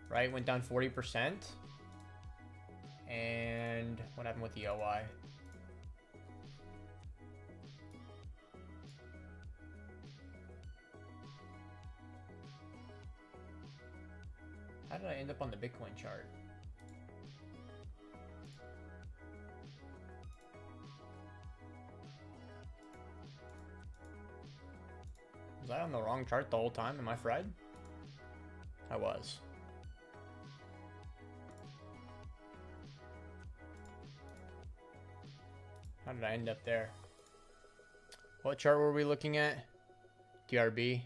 right? Went down 40%. And what happened with the OI? How did I end up on the Bitcoin chart? Was I on the wrong chart the whole time? Am I fried? I was. How did I end up there? What chart were we looking at? TRB.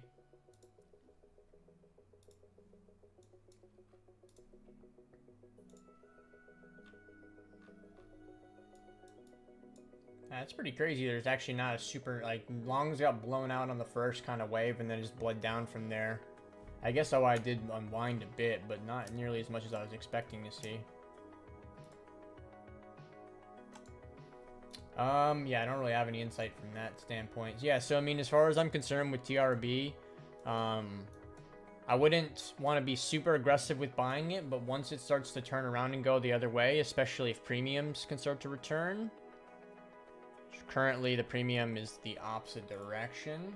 That's pretty crazy. There's actually not a super, like, longs got blown out on the first kind of wave and then just bled down from there. I guess OI did unwind a bit, but not nearly as much as I was expecting to see. Yeah, I don't really have any insight from that standpoint. Yeah, so I mean, as far as I'm concerned with TRB, I wouldn't want to be super aggressive with buying it, but once it starts to turn around and go the other way, especially if premiums can start to return. Currently, the premium is the opposite direction.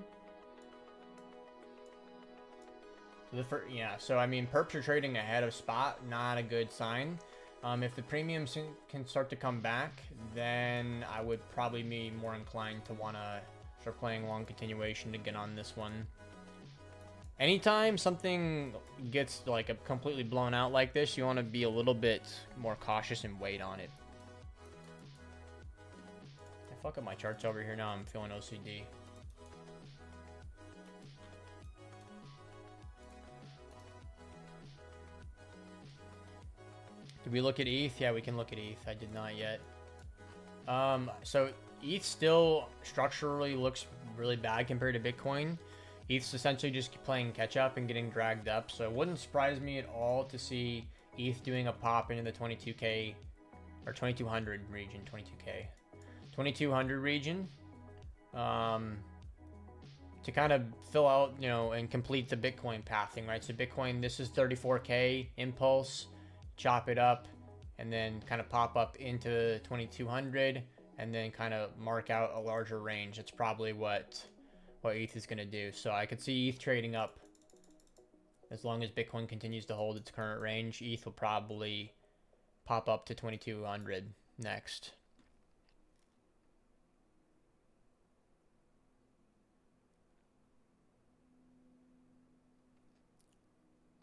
So yeah, so I mean, perps are trading ahead of spot, not a good sign. If the premiums can start to come back, then I would probably be more inclined to want to start playing long continuation to get on this one. Anytime something gets like completely blown out like this, you want to be a little bit more cautious and wait on it. fuck up my charts over here now. I'm feeling OCD. Did we look at ETH? Yeah, we can look at ETH. I did not yet. So ETH still structurally looks really bad compared to Bitcoin. ETH's essentially just playing catch up and getting dragged up. So it wouldn't surprise me at all to see ETH doing a pop into the 22K or 2200 region, 22K. 2200 region. To kind of fill out, you know, and complete the Bitcoin pathing, right? So Bitcoin, this is 34K impulse, chop it up, and then kind of pop up into 2200, and then kind of mark out a larger range. That's probably what ETH is going to do. So I could see ETH trading up as long as Bitcoin continues to hold its current range. ETH will probably pop up to 2200 next.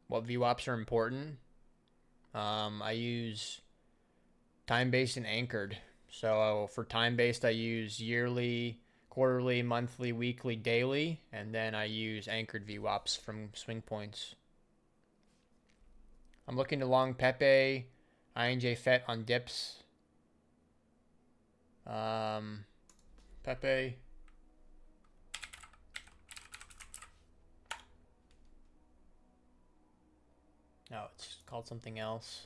What VWAPs are important? I use time-based and anchored. So for time-based, I use yearly, quarterly, monthly, weekly, daily, and then I use anchored VWAPs from swing points. I'm looking to long Pepe, INJ FET on dips. Pepe. No, it's called something else.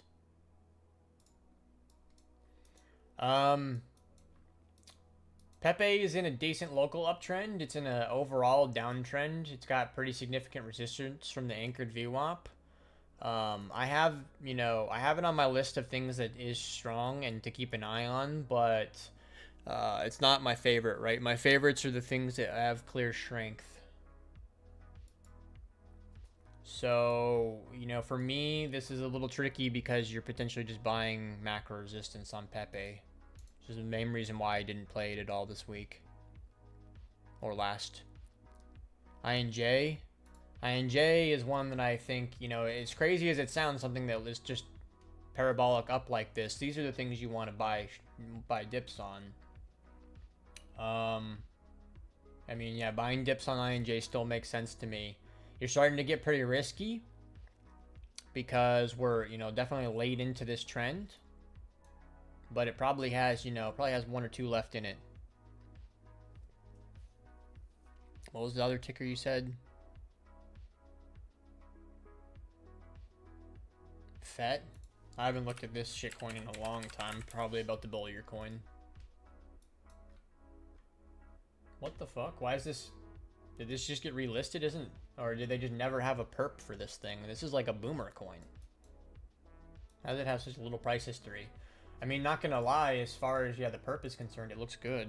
Pepe is in a decent local uptrend. It's in an overall downtrend. It's got pretty significant resistance from the anchored VWAP. I have it on my list of things that is strong and to keep an eye on, but it's not my favorite, right? My favorites are the things that have clear strength. So, you know, for me, this is a little tricky because you're potentially just buying macro resistance on Pepe. This is the main reason why I didn't play it at all this week. Or last. INJ. INJ is one that I think, you know, as crazy as it sounds, something that is just parabolic up like this. These are the things you want to buy dips on. I mean, yeah, buying dips on INJ still makes sense to me. You're starting to get pretty risky because we're, you know, definitely late into this trend. But it probably has, you know, probably has one or two left in it. What was the other ticker you said? FET? I haven't looked at this shitcoin in a long time. Probably about to bull your coin. What the fuck? Why is this... Did this just get relisted? Or did they just never have a perp for this thing? This is like a boomer coin. How does it have such a little price history? I mean, not gonna lie, as far as, yeah, the perp is concerned, it looks good.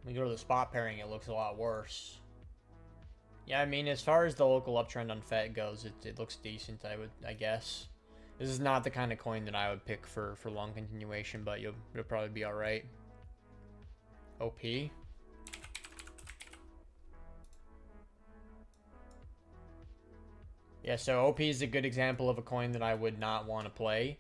When we go to the spot pairing, it looks a lot worse. Yeah, I mean, as far as the local uptrend on FET goes, it looks decent, I guess. This is not the kind of coin that I would pick for long continuation, but you'll probably be alright. OP. Yeah, so OP is a good example of a coin that I would not want to play.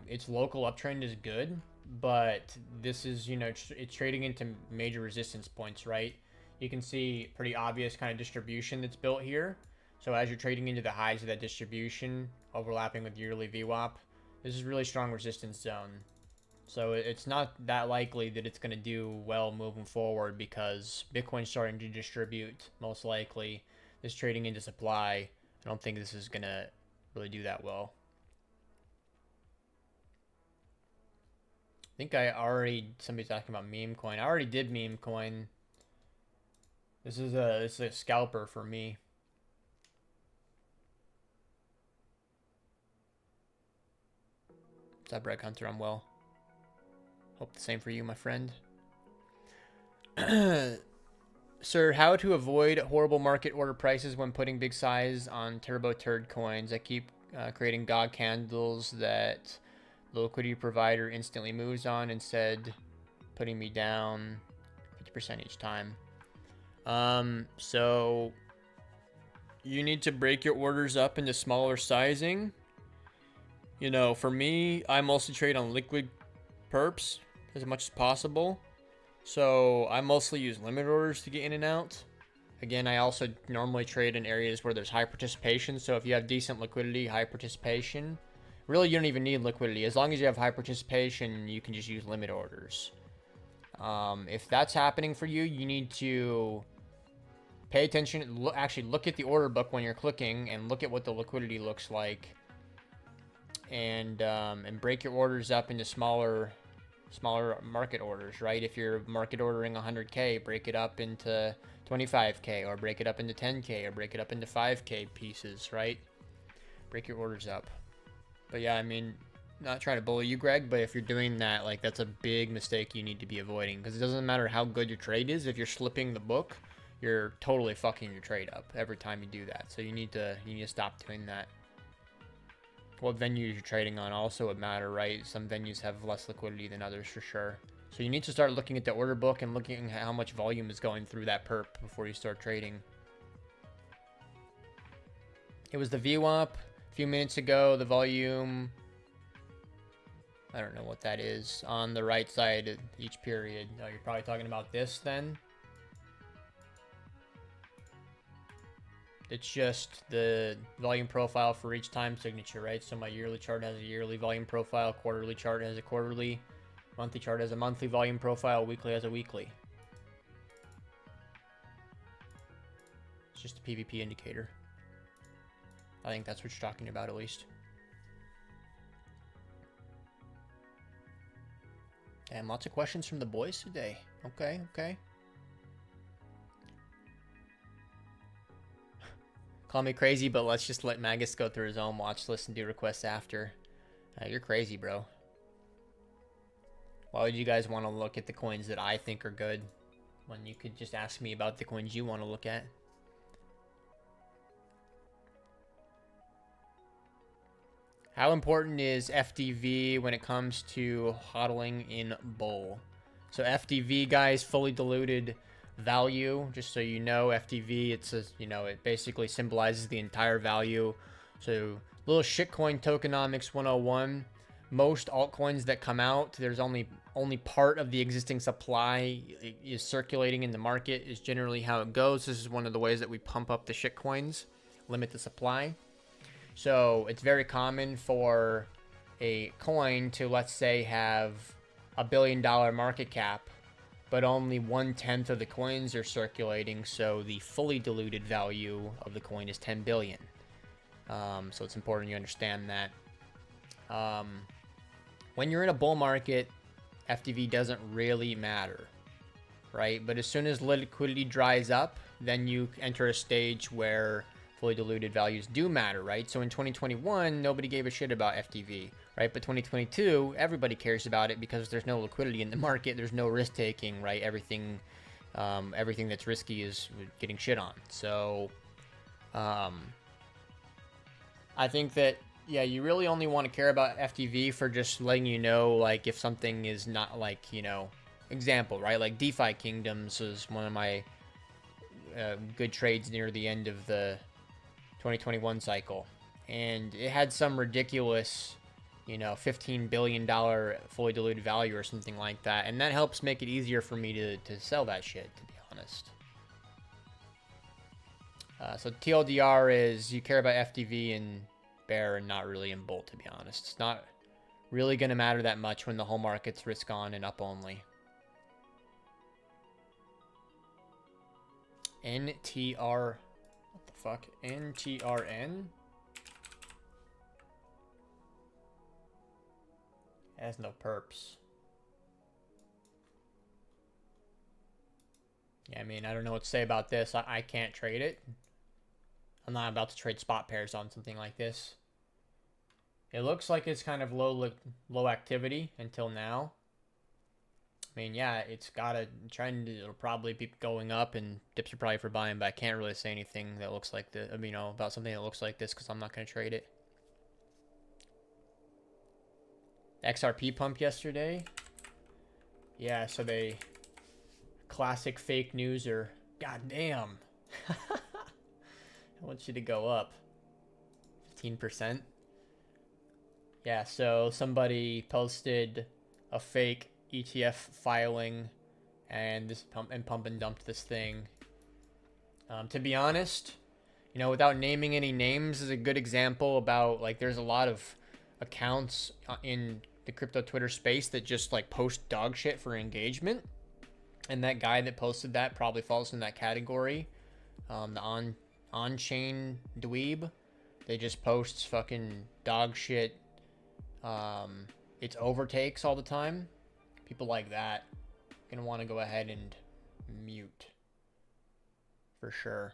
Its local uptrend is good, but this is, you know, it's trading into major resistance points, right? You can see pretty obvious kind of distribution that's built here. So as you're trading into the highs of that distribution, overlapping with yearly VWAP, this is really strong resistance zone. So it's not that likely that it's going to do well moving forward because Bitcoin's starting to distribute, most likely. This trading into supply, I don't think this is going to really do that well. I think somebody's asking about meme coin. I already did meme coin. This is a scalper for me. What's up, Bread Hunter? I'm well. Hope the same for you, my friend. Sir, how to avoid horrible market order prices when putting big size on turbo turd coins that keep creating God candles that the liquidity provider instantly moves on, instead putting me down 50% each time. So you need to break your orders up into smaller sizing You know, for me, I mostly trade on liquid perps as much as possible. So I mostly use limit orders to get in and out. Again, I also normally trade in areas where there's high participation. So if you have decent liquidity, high participation, really you don't even need liquidity. As long as you have high participation, you can just use limit orders. If that's happening for you, you need to pay attention. Actually, look at the order book when you're clicking and look at what the liquidity looks like, and break your orders up into smaller market orders, right? If you're market ordering 100K, break it up into 25K, or break it up into 10K, or break it up into 5K pieces, right? Break your orders up. But yeah, I mean, not trying to bully you, Greg, but if you're doing that, like, that's a big mistake you need to be avoiding, because it doesn't matter how good your trade is. If you're slipping the book, you're totally fucking your trade up every time you do that. So you need to stop doing that. What venues you're trading on also would matter, right? Some venues have less liquidity than others for sure. So you need to start looking at the order book and looking at how much volume is going through that perp before you start trading. It was the VWAP a few minutes ago. The volume, I don't know what that is, on the right side of each period. Oh, you're probably talking about this then? It's just the volume profile for each time signature, right? So my yearly chart has a yearly volume profile, quarterly chart has a quarterly, monthly chart has a monthly volume profile, weekly has a weekly. It's just a PVP indicator. I think that's what you're talking about, at least. And lots of questions from the boys today. Okay, okay. Call me crazy, but let's just let Magus go through his own watch list and do requests after. You're crazy, bro. Why would you guys want to look at the coins that I think are good when you could just ask me about the coins you want to look at? How important is FDV when it comes to hodling in bull? So FDV, guys, fully diluted value. Just so you know, FDV, it's a, you know, it basically symbolizes the entire value. So little shitcoin tokenomics 101. Most altcoins that come out, there's only part of the existing supply is circulating in the market, is generally how it goes. This is one of the ways that we pump up the shitcoins, limit the supply. So it's very common for a coin to, let's say, have $1 billion market cap, but only 1/10 of the coins are circulating. So the fully diluted value of the coin is 10 billion. So it's important you understand that. When you're in a bull market, FDV doesn't really matter, right? But as soon as liquidity dries up, then you enter a stage where fully diluted values do matter, right? So in 2021, nobody gave a shit about FDV, right? But 2022, everybody cares about it because there's no liquidity in the market. There's no risk taking, right? Everything that's risky is getting shit on. So I think that, yeah, you really only want to care about FDV for just letting you know, like, if something is not, like, you know, example, right? Like DeFi Kingdoms was one of my good trades near the end of the 2021 cycle, and it had some ridiculous, you know, $15 billion fully diluted value or something like that, and that helps make it easier for me to sell that shit, to be honest. So TLDR is you care about FDV in bear and not really in bull, to be honest. It's not really going to matter that much when the whole market's risk on and up only. NTR, what the fuck? NTRN? Has no perps. Yeah, I mean, I don't know what to say about this. I can't trade it. I'm not about to trade spot pairs on something like this. It looks like it's kind of low activity until now. I mean, yeah, it's got a trend. It'll probably be going up, and dips are probably for buying. But I can't really say anything that looks like the, you know, about something that looks like this because I'm not going to trade it. XRP pump yesterday. Yeah, so they classic fake news or goddamn. I want you to go up 15%. Yeah, so somebody posted a fake ETF filing and pump and dumped this thing. To be honest, you know, without naming any names, is a good example about like there's a lot of accounts in the crypto Twitter space that just like post dog shit for engagement, and that guy that posted that probably falls in that category. The on chain dweeb, they just posts fucking dog shit. It's overtakes all the time. People like that gonna want to go ahead and mute for sure.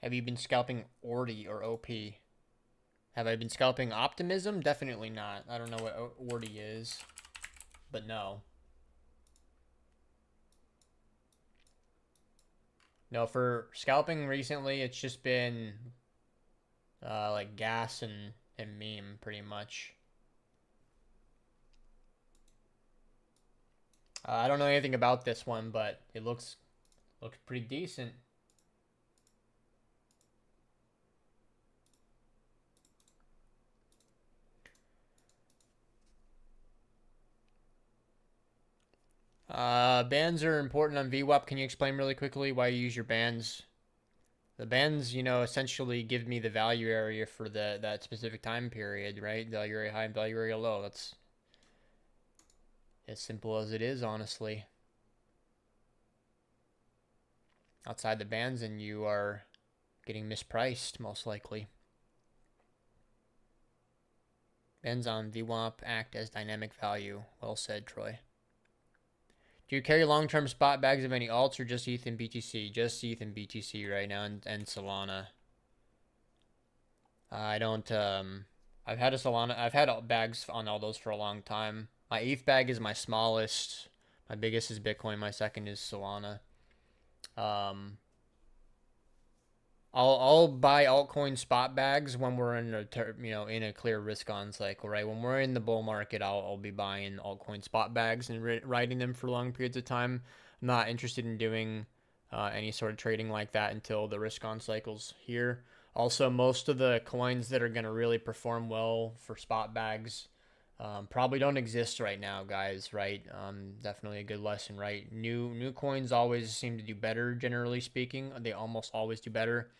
Have you been scalping Ordi or OP? Have I been scalping Optimism? Definitely not. I don't know what Ordi is, but no. No, for scalping recently, it's just been like gas and meme pretty much. I don't know anything about this one, but it looks pretty decent. Bands are important on VWAP. Can you explain really quickly why you use your bands? The bands, you know, essentially give me the value area for that specific time period, right? Value area high and value area low. That's as simple as it is, honestly. Outside the bands, and you are getting mispriced, most likely. Bands on VWAP act as dynamic value. Well said, Troy. Do you carry long-term spot bags of any alts or just ETH and BTC? Just ETH and BTC right now, and Solana. I don't. I've had a Solana. I've had bags on all those for a long time. My ETH bag is my smallest. My biggest is Bitcoin. My second is Solana. I'll buy altcoin spot bags when we're in in a clear risk on cycle, right? When we're in the bull market, I'll be buying altcoin spot bags and riding them for long periods of time. I'm not interested in doing any sort of trading like that until the risk on cycle's here. Also, most of the coins that are going to really perform well for spot bags probably don't exist right now, guys, right? Definitely a good lesson, right? New coins always seem to do better, generally speaking. They almost always do better.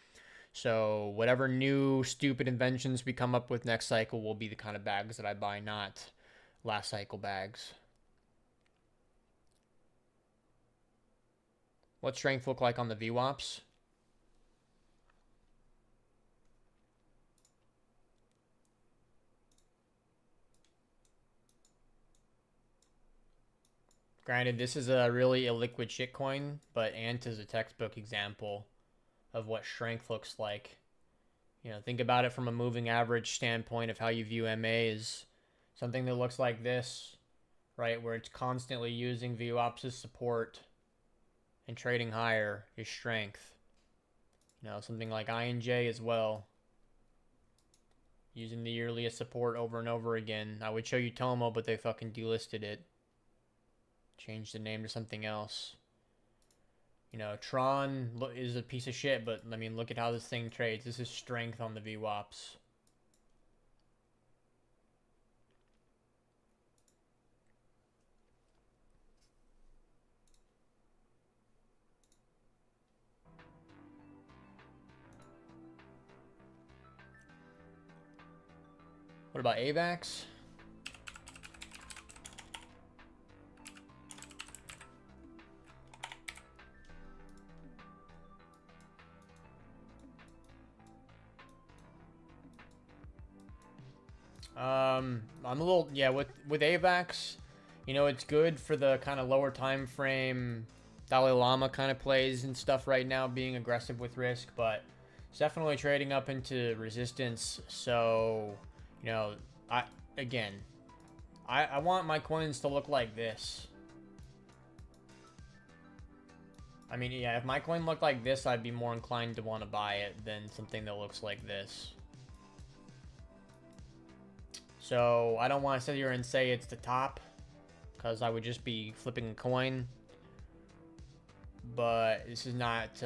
So whatever new stupid inventions we come up with next cycle will be the kind of bags that I buy, not last cycle bags. What strength look like on the VWAPs? Granted, this is a really illiquid shitcoin, but Ant is a textbook example of what strength looks like. You know, think about it from a moving average standpoint of how you view MA is something that looks like this, right? Where it's constantly using VWAPs as support and trading higher is strength. You know, something like INJ as well. Using the yearly as support over and over again. I would show you Tomo, but they fucking delisted it. Changed the name to something else. You know, Tron is a piece of shit, but I mean, look at how this thing trades. This is strength on the VWAPs. What about AVAX? I'm a little, yeah, with AVAX, you know, it's good for the kind of lower time frame Dalai Lama kind of plays and stuff right now, being aggressive with risk, but it's definitely trading up into resistance. So, you know, I want my coins to look like this. I mean, yeah, if my coin looked like this, I'd be more inclined to want to buy it than something that looks like this. So I don't want to sit here and say it's the top, because I would just be flipping a coin. But this is not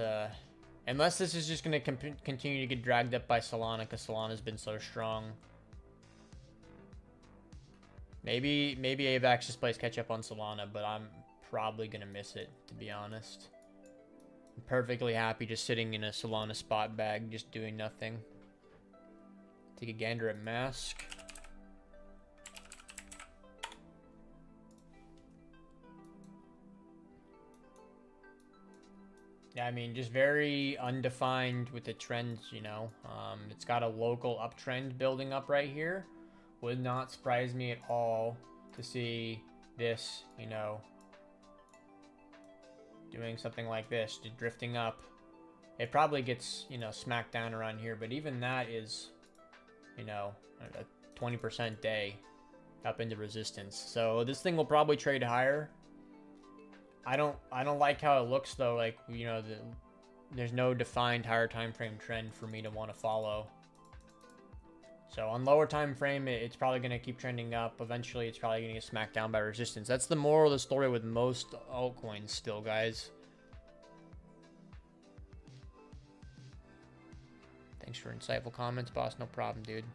Unless this is just going to continue to get dragged up by Solana, because Solana's been so strong. Maybe AVAX just plays catch up on Solana, but I'm probably going to miss it, to be honest. I'm perfectly happy just sitting in a Solana spot bag, just doing nothing. Take a gander at Mask. Yeah, I mean, just very undefined with the trends, you know. It's got a local uptrend building up right here. Would not surprise me at all to see this, you know, doing something like this, just drifting up. It probably gets, you know, smacked down around here, but even that is, you know, a 20% day up into resistance. So this thing will probably trade higher. I don't like how it looks though. Like, you know, there's no defined higher time frame trend for me to want to follow. So on lower time frame, it's probably going to keep trending up. Eventually, it's probably going to get smacked down by resistance. That's the moral of the story with most altcoins still, guys. Thanks for insightful comments, boss. No problem, dude.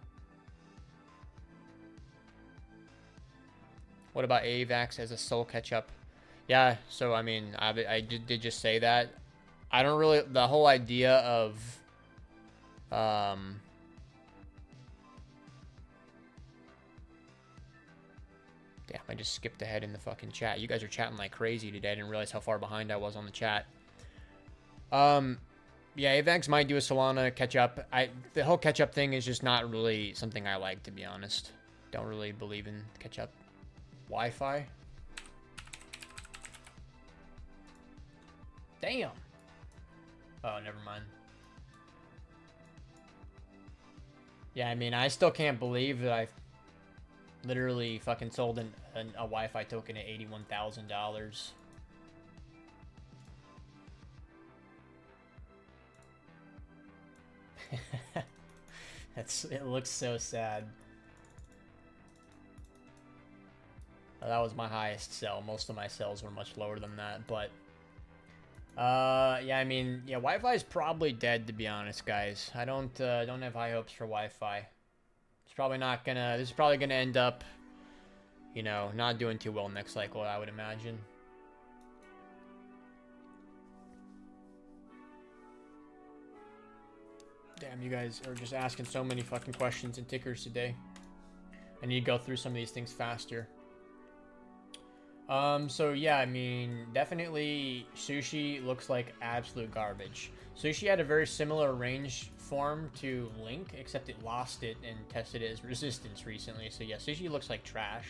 What about AVAX as a soul catch-up? Yeah, so I mean, I did just say that. I don't really, the whole idea of, damn, I just skipped ahead in the fucking chat. You guys are chatting like crazy today. I didn't realize how far behind I was on the chat. Yeah, AVAX might do a Solana catch-up. The whole catch-up thing is just not really something I like, to be honest. Don't really believe in catch-up. Wi-Fi? Damn. Oh, never mind. Yeah, I mean, I still can't believe that I literally fucking sold a Wi-Fi token at $81,000. It looks so sad. That was my highest sell. Most of my sells were much lower than that, but yeah, I mean, yeah, Wi-Fi is probably dead, to be honest, guys. I don't have high hopes for Wi-Fi. It's probably not gonna. This is probably gonna end up, you know, not doing too well next cycle, I would imagine. Damn, you guys are just asking so many fucking questions and tickers today. I need to go through some of these things faster. So yeah, I mean, definitely Sushi looks like absolute garbage. Sushi had a very similar range form to Link, except it lost it and tested it as resistance recently. So yeah, Sushi looks like trash,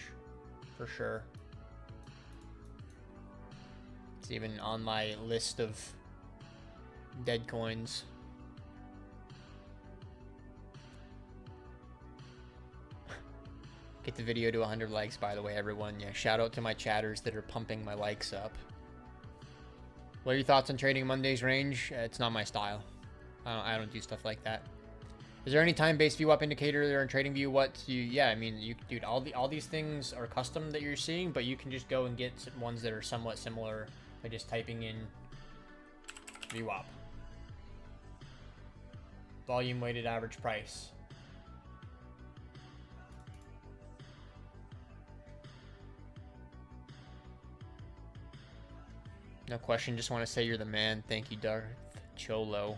for sure. It's even on my list of dead coins. Get the video to 100 likes, by the way, everyone. Yeah, shout out to my chatters that are pumping my likes up. What are your thoughts on trading Monday's range? It's not my style. I don't do stuff like that. Is there any time-based VWAP indicator there in TradingView? Yeah, I mean, dude, all these things are custom that you're seeing, but you can just go and get ones that are somewhat similar by just typing in VWAP. Volume weighted average price. No question, just want to say you're the man. Thank you, Darth Cholo.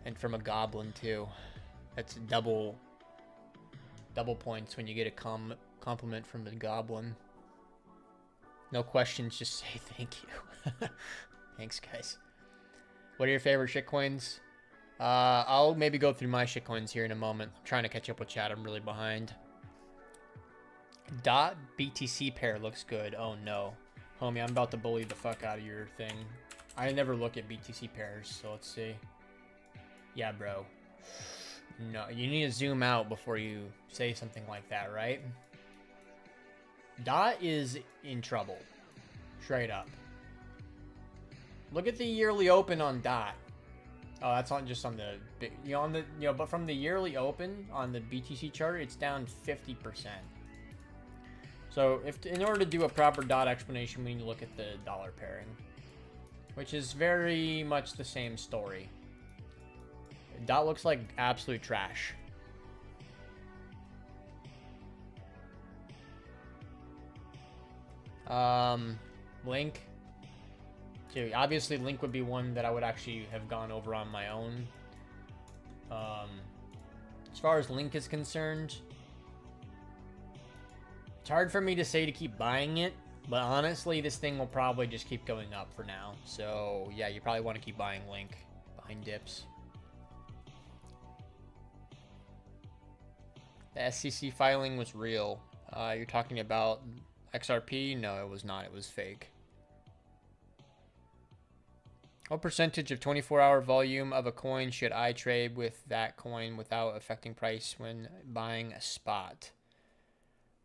And from a goblin, too. That's double points when you get a compliment from the goblin. No questions, just say thank you. Thanks, guys. What are your favorite shitcoins? I'll maybe go through my shitcoins here in a moment. I'm trying to catch up with chat. I'm really behind. Dot BTC pair looks good. Oh no. Homie, I'm about to bully the fuck out of your thing. I never look at BTC pairs, so let's see. Yeah, bro. No, you need to zoom out before you say something like that, right? Dot is in trouble. Straight up. Look at the yearly open on Dot. Oh, that's not just on the big, but from the yearly open on the BTC chart, it's down 50%. So, in order to do a proper Dot explanation, we need to look at the dollar pairing, which is very much the same story. Dot looks like absolute trash. Link. So obviously, Link would be one that I would actually have gone over on my own. As far as Link is concerned, it's hard for me to say to keep buying it, but honestly, this thing will probably just keep going up for now. So yeah, you probably want to keep buying Link behind dips. The SEC filing was real. You're talking about XRP? No, it was not. It was fake. What percentage of 24-hour volume of a coin should I trade with that coin without affecting price when buying a spot?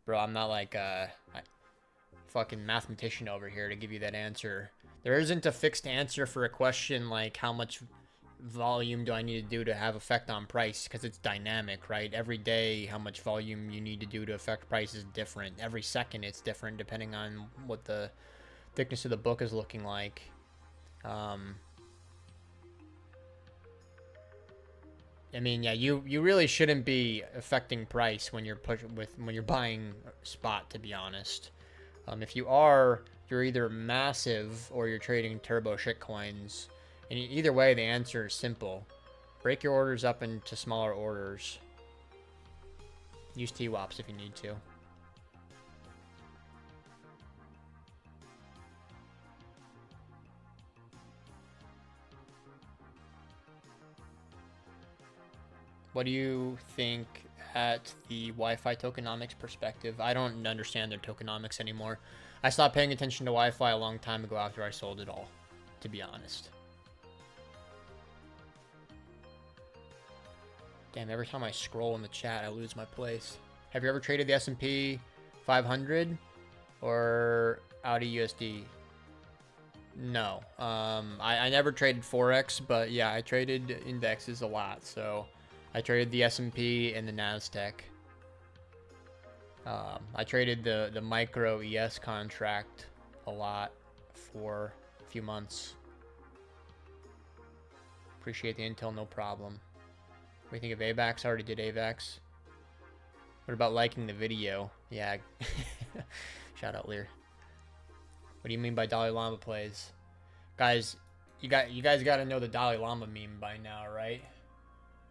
Bro, I'm not like a fucking mathematician over here to give you that answer. There isn't a fixed answer for a question like how much volume do I need to do to have effect on price, because it's dynamic, right? Every day, how much volume you need to do to affect price is different. Every second, it's different depending on what the thickness of the book is looking like. I mean, yeah, you really shouldn't be affecting price when you're when you're buying spot, to be honest. If you are, you're either massive or you're trading turbo shitcoins. And either way, the answer is simple. Break your orders up into smaller orders. Use TWAPs if you need to. What do you think at the Wi-Fi tokenomics perspective? I don't understand their tokenomics anymore. I stopped paying attention to Wi-Fi a long time ago after I sold it all, to be honest. Damn, every time I scroll in the chat, I lose my place. Have you ever traded the S&P 500 or Audi USD? No. I never traded Forex, but yeah, I traded indexes a lot. So I traded the S&P and the NASDAQ. I traded the micro ES contract a lot for a few months. Appreciate the intel, no problem. What do you think of AVAX? I already did AVAX. What about liking the video? Yeah. Shout out Lear. What do you mean by Dalai Lama plays? Guys, you guys got to know the Dalai Lama meme by now, right?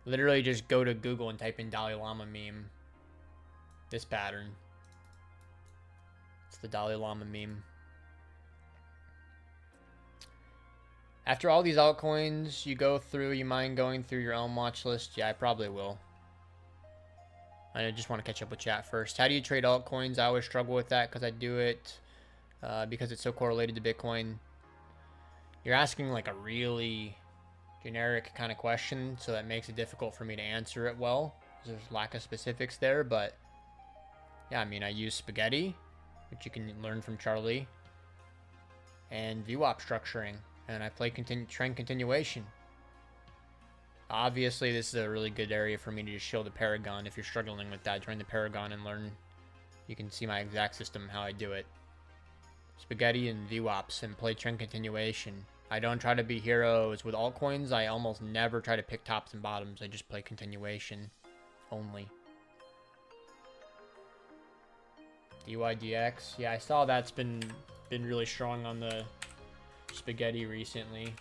Literally just go to Google and type in Dalai Lama meme. This pattern. It's the Dalai Lama meme. After all these altcoins you go through, you mind going through your own watch list? Yeah, I probably will. I just want to catch up with chat first. How do you trade altcoins? I always struggle with that because I do it because it's so correlated to Bitcoin. You're asking like a really generic kind of question, so that makes it difficult for me to answer it well. There's lack of specifics there, but yeah, I mean, I use Spaghetti, which you can learn from Charlie, and VWAP structuring, and I play trend continuation. Obviously, this is a really good area for me to just show the Paragon. If you're struggling with that, join the Paragon and learn. You can see my exact system, how I do it. Spaghetti and VWAPs, and play trend continuation. I don't try to be heroes with altcoins. I almost never try to pick tops and bottoms. I just play continuation only. DYDX. Yeah, I saw that's been really strong on the Spaghetti recently.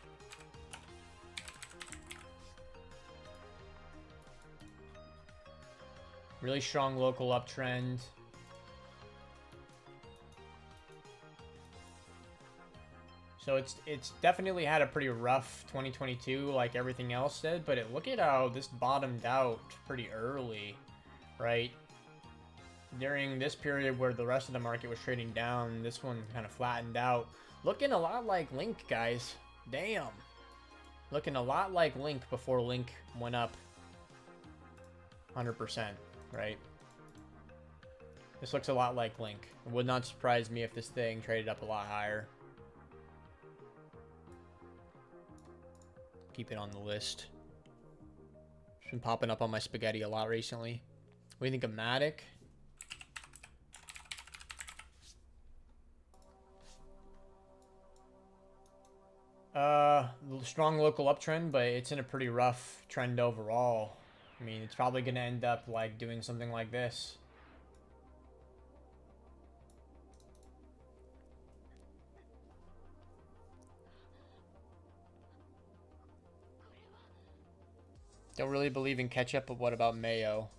Really strong local uptrend. So it's definitely had a pretty rough 2022 like everything else did, but look at how this bottomed out pretty early, right? During this period where the rest of the market was trading down, this one kind of flattened out. Looking a lot like Link, guys. Damn. Looking a lot like Link before Link went up 100%, right? This looks a lot like Link. It would not surprise me if this thing traded up a lot higher. Keep it on the list. It's been popping up on my Spaghetti a lot recently. What do you think of Matic? Strong local uptrend, but it's in a pretty rough trend overall. I mean, it's probably going to end up like doing something like this. Don't really believe in ketchup, but what about mayo?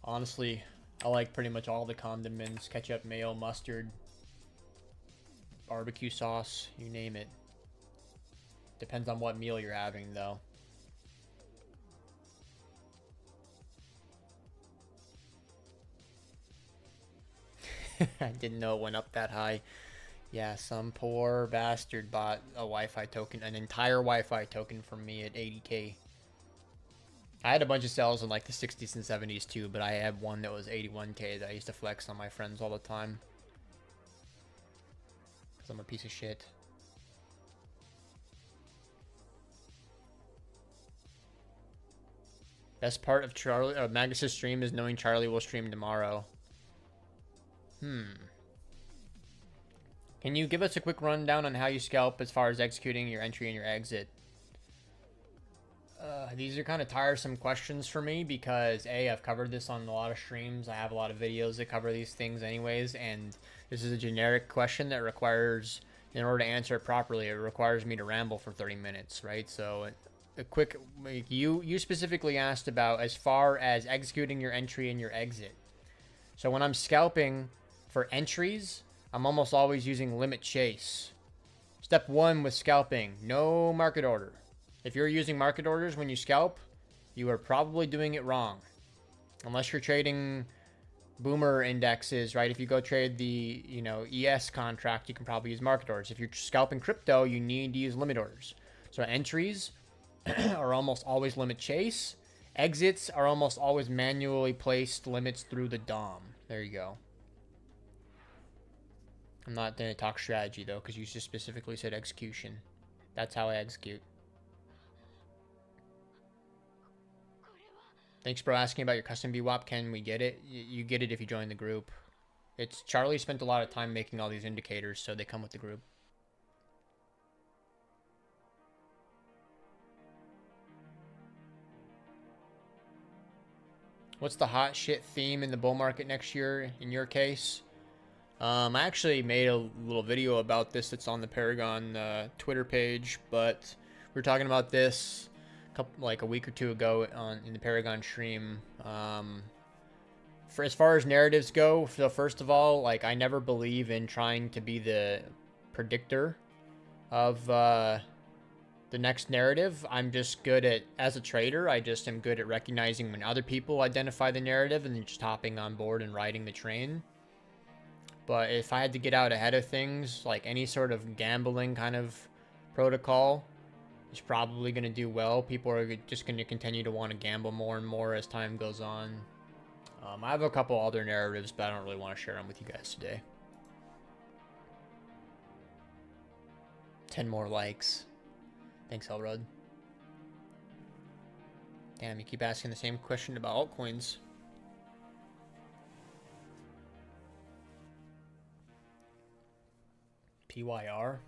Honestly, I like pretty much all the condiments. Ketchup, mayo, mustard, barbecue sauce, you name it. Depends on what meal you're having, though. I didn't know it went up that high. Yeah, some poor bastard bought a Wi-Fi token, an entire Wi-Fi token from me at 80k. I had a bunch of sales in like the 60s and 70s too, but I had one that was 81k that I used to flex on my friends all the time. Because I'm a piece of shit. Best part of Magnus's stream is knowing Charlie will stream tomorrow. Can you give us a quick rundown on how you scalp as far as executing your entry and your exit? These are kind of tiresome questions for me because A, I've covered this on a lot of streams. I have a lot of videos that cover these things anyways, and this is a generic question that requires, in order to answer it properly, it requires me to ramble for 30 minutes, right? So a quick, you specifically asked about as far as executing your entry and your exit. So when I'm scalping for entries, I'm almost always using limit chase. Step 1 with scalping, no market order. If you're using market orders when you scalp, you are probably doing it wrong. Unless you're trading boomer indexes, right? If you go trade the, ES contract, you can probably use market orders. If you're scalping crypto, you need to use limit orders. So entries are almost always limit chase. Exits are almost always manually placed limits through the DOM. There you go. I'm not going to talk strategy though, because you just specifically said execution. That's how I execute. Thanks, bro, asking about your custom VWAP. Can we get it? You get it if you join the group. It's Charlie spent a lot of time making all these indicators, so they come with the group. What's the hot shit theme in the bull market next year in your case? I actually made a little video about this that's on the Paragon Twitter page, but we were talking about this like a week or two ago in the Paragon stream. For as far as narratives go, so first of all, like I never believe in trying to be the predictor of the next narrative. I'm just good at, as a trader, I just am good at recognizing when other people identify the narrative and then just hopping on board and riding the train. But if I had to get out ahead of things, like any sort of gambling kind of protocol is probably going to do well. People are just going to continue to want to gamble more and more as time goes on. I have a couple other narratives, but I don't really want to share them with you guys today. 10 more likes. Thanks, Elrod. Damn, you keep asking the same question about altcoins. PYR?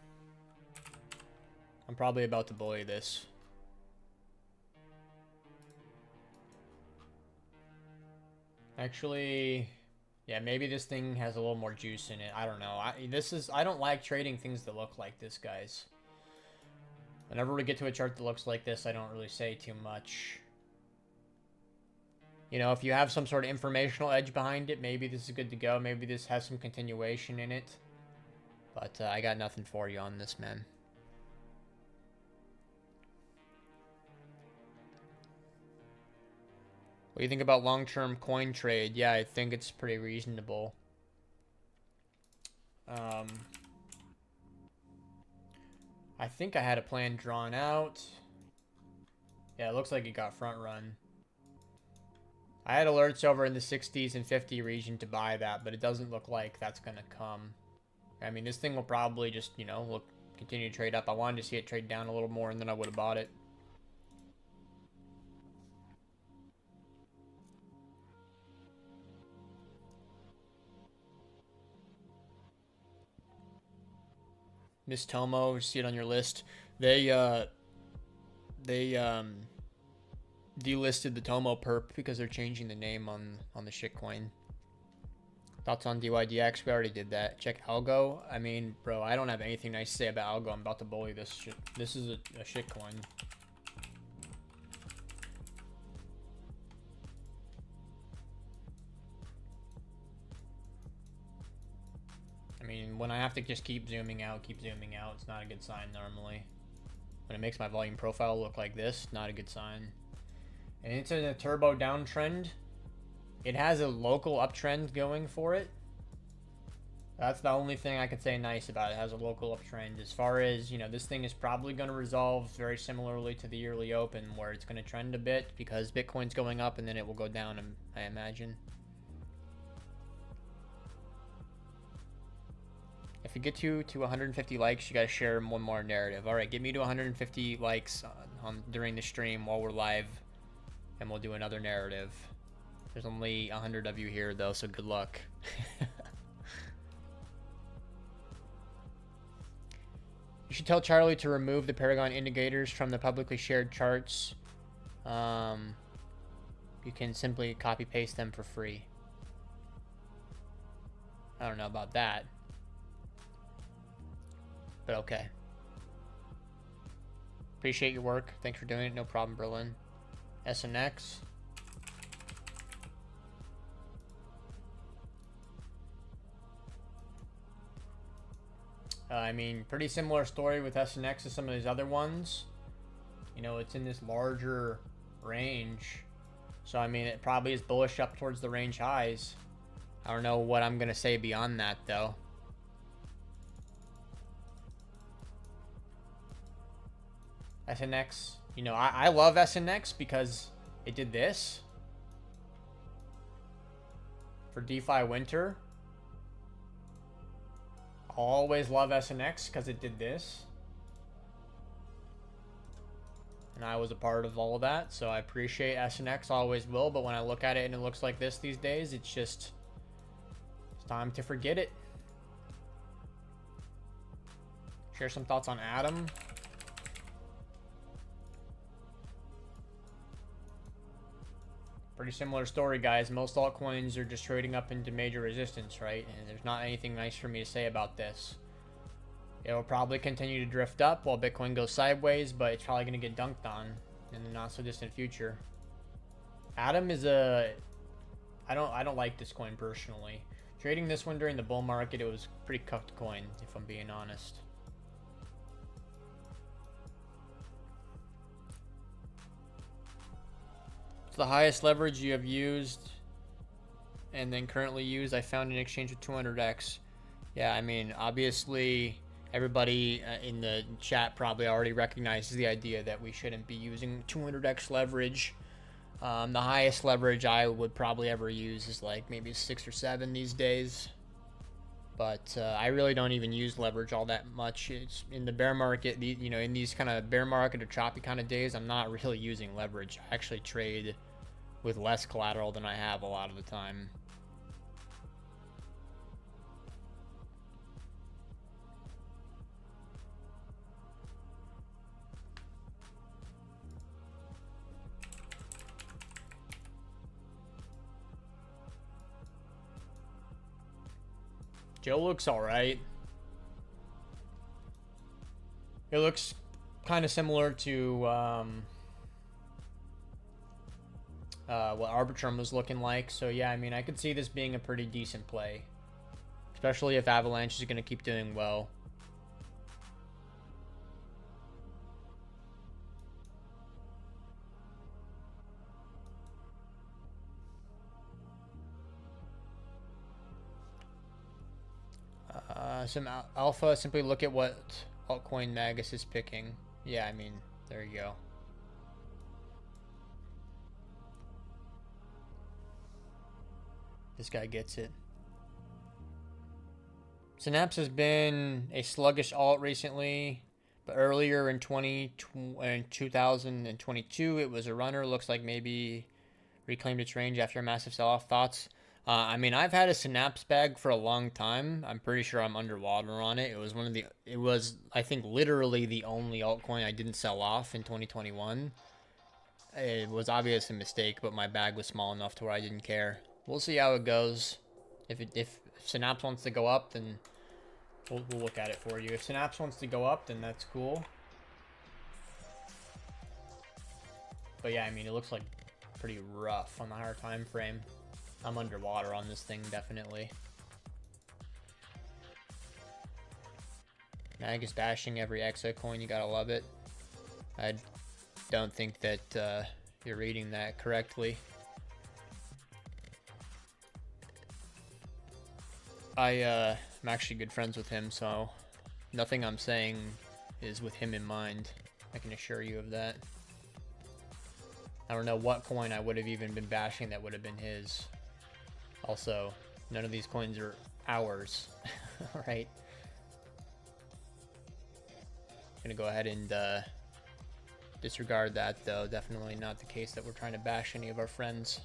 I'm probably about to bully this. Actually, yeah, maybe this thing has a little more juice in it. I don't know. I don't like trading things that look like this, guys. Whenever we get to a chart that looks like this, I don't really say too much. You know, if you have some sort of informational edge behind it, maybe this is good to go. Maybe this has some continuation in it. But I got nothing for you on this, man. What do you think about long-term coin trade? Yeah, I think it's pretty reasonable. I think I had a plan drawn out. Yeah, it looks like it got front run. I had alerts over in the 60s and 50 region to buy that, but it doesn't look like that's going to come. I mean, this thing will probably just, continue to trade up. I wanted to see it trade down a little more, and then I would have bought it. Miss Tomo, you see it on your list. They delisted the Tomo perp because they're changing the name on the shitcoin. Thoughts on DYDX? We already did that. Check Algo. I mean, bro, I don't have anything nice to say about Algo. I'm about to bully this shit. This is a shitcoin. I mean, when I have to just keep zooming out, it's not a good sign normally. When it makes my volume profile look like this, not a good sign. And it's in a turbo downtrend. It has a local uptrend going for it. That's the only thing I could say nice about it. It has a local uptrend. As far as, you know, this thing is probably going to resolve very similarly to the yearly open, where it's going to trend a bit because Bitcoin's going up and then it will go down, I imagine. If you get to 150 likes, you got to share one more narrative. All right, get me to 150 likes on during the stream while we're live, and we'll do another narrative. There's only 100 of you here, though, so good luck. You should tell Charlie to remove the Paragon indicators from the publicly shared charts. You can simply copy-paste them for free. I don't know about that. But okay. Appreciate your work. Thanks for doing it. No problem, Berlin. SNX. I mean, pretty similar story with SNX to some of these other ones. You know, it's in this larger range. So, I mean, it probably is bullish up towards the range highs. I don't know what I'm going to say beyond that, though. SNX, you know, I love SNX because it did this for DeFi winter. I'll always love SNX because it did this, and I was a part of all of that, so I appreciate SNX, always will. But when I look at it and it looks like this these days, it's just, it's time to forget it. Share some thoughts on Atom. Pretty similar story, guys. Most altcoins are just trading up into major resistance, right? And there's not anything nice for me to say about this. It will probably continue to drift up while Bitcoin goes sideways, but it's probably going to get dunked on in the not so distant future. Atom is a... I don't like this coin personally. Trading this one during the bull market, it was a pretty cucked coin, if I'm being honest. The highest leverage you have used and then currently use. I found an exchange with 200x. Yeah, I mean, obviously everybody in the chat probably already recognizes the idea that we shouldn't be using 200x leverage. The highest leverage I would probably ever use is like maybe 6 or 7 these days. But I really don't even use leverage all that much. It's in the bear market, you know, in these kind of bear market or choppy kind of days, I'm not really using leverage. I actually trade with less collateral than I have a lot of the time. Joe looks alright. It looks kind of similar to what Arbitrum was looking like. So yeah, I mean, I could see this being a pretty decent play, especially if Avalanche is going to keep doing well. Some alpha, simply look at what altcoin Magus is picking. Yeah, I mean, there you go. This guy gets it. Synapse has been a sluggish alt recently, but earlier in 2022 it was a runner. Looks like maybe reclaimed its range after a massive sell-off. Thoughts? I mean, I've had a Synapse bag for a long time. I'm pretty sure I'm underwater on it. It was it was, I think, literally the only altcoin I didn't sell off in 2021. It was obvious a mistake, but my bag was small enough to where I didn't care. We'll see how it goes. If Synapse wants to go up, then we'll look at it for you. If Synapse wants to go up, then that's cool. But yeah, I mean, it looks like pretty rough on the higher time frame. I'm underwater on this thing, definitely. Mag is bashing every EXA coin. You gotta love it. I don't think that you're reading that correctly. I'm actually good friends with him, so nothing I'm saying is with him in mind. I can assure you of that. I don't know what coin I would have even been bashing that would have been his. Also, none of these coins are ours, right? Gonna go ahead and disregard that, though. Definitely not the case that we're trying to bash any of our friends.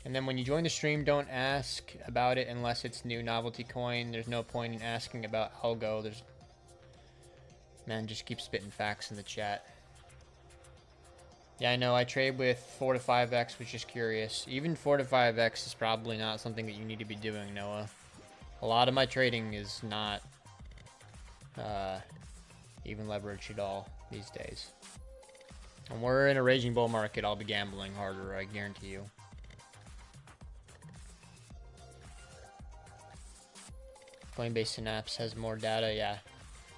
And then when you join the stream, don't ask about it unless it's new novelty coin. There's no point in asking about algo. Man, just keep spitting facts in the chat. Yeah, I know. I trade with 4 to 5x, was just curious. Even 4 to 5x is probably not something that you need to be doing, Noah. A lot of my trading is not even leverage at all these days. When we're in a raging bull market, I'll be gambling harder, I guarantee you. Coinbase Synapse has more data. Yeah,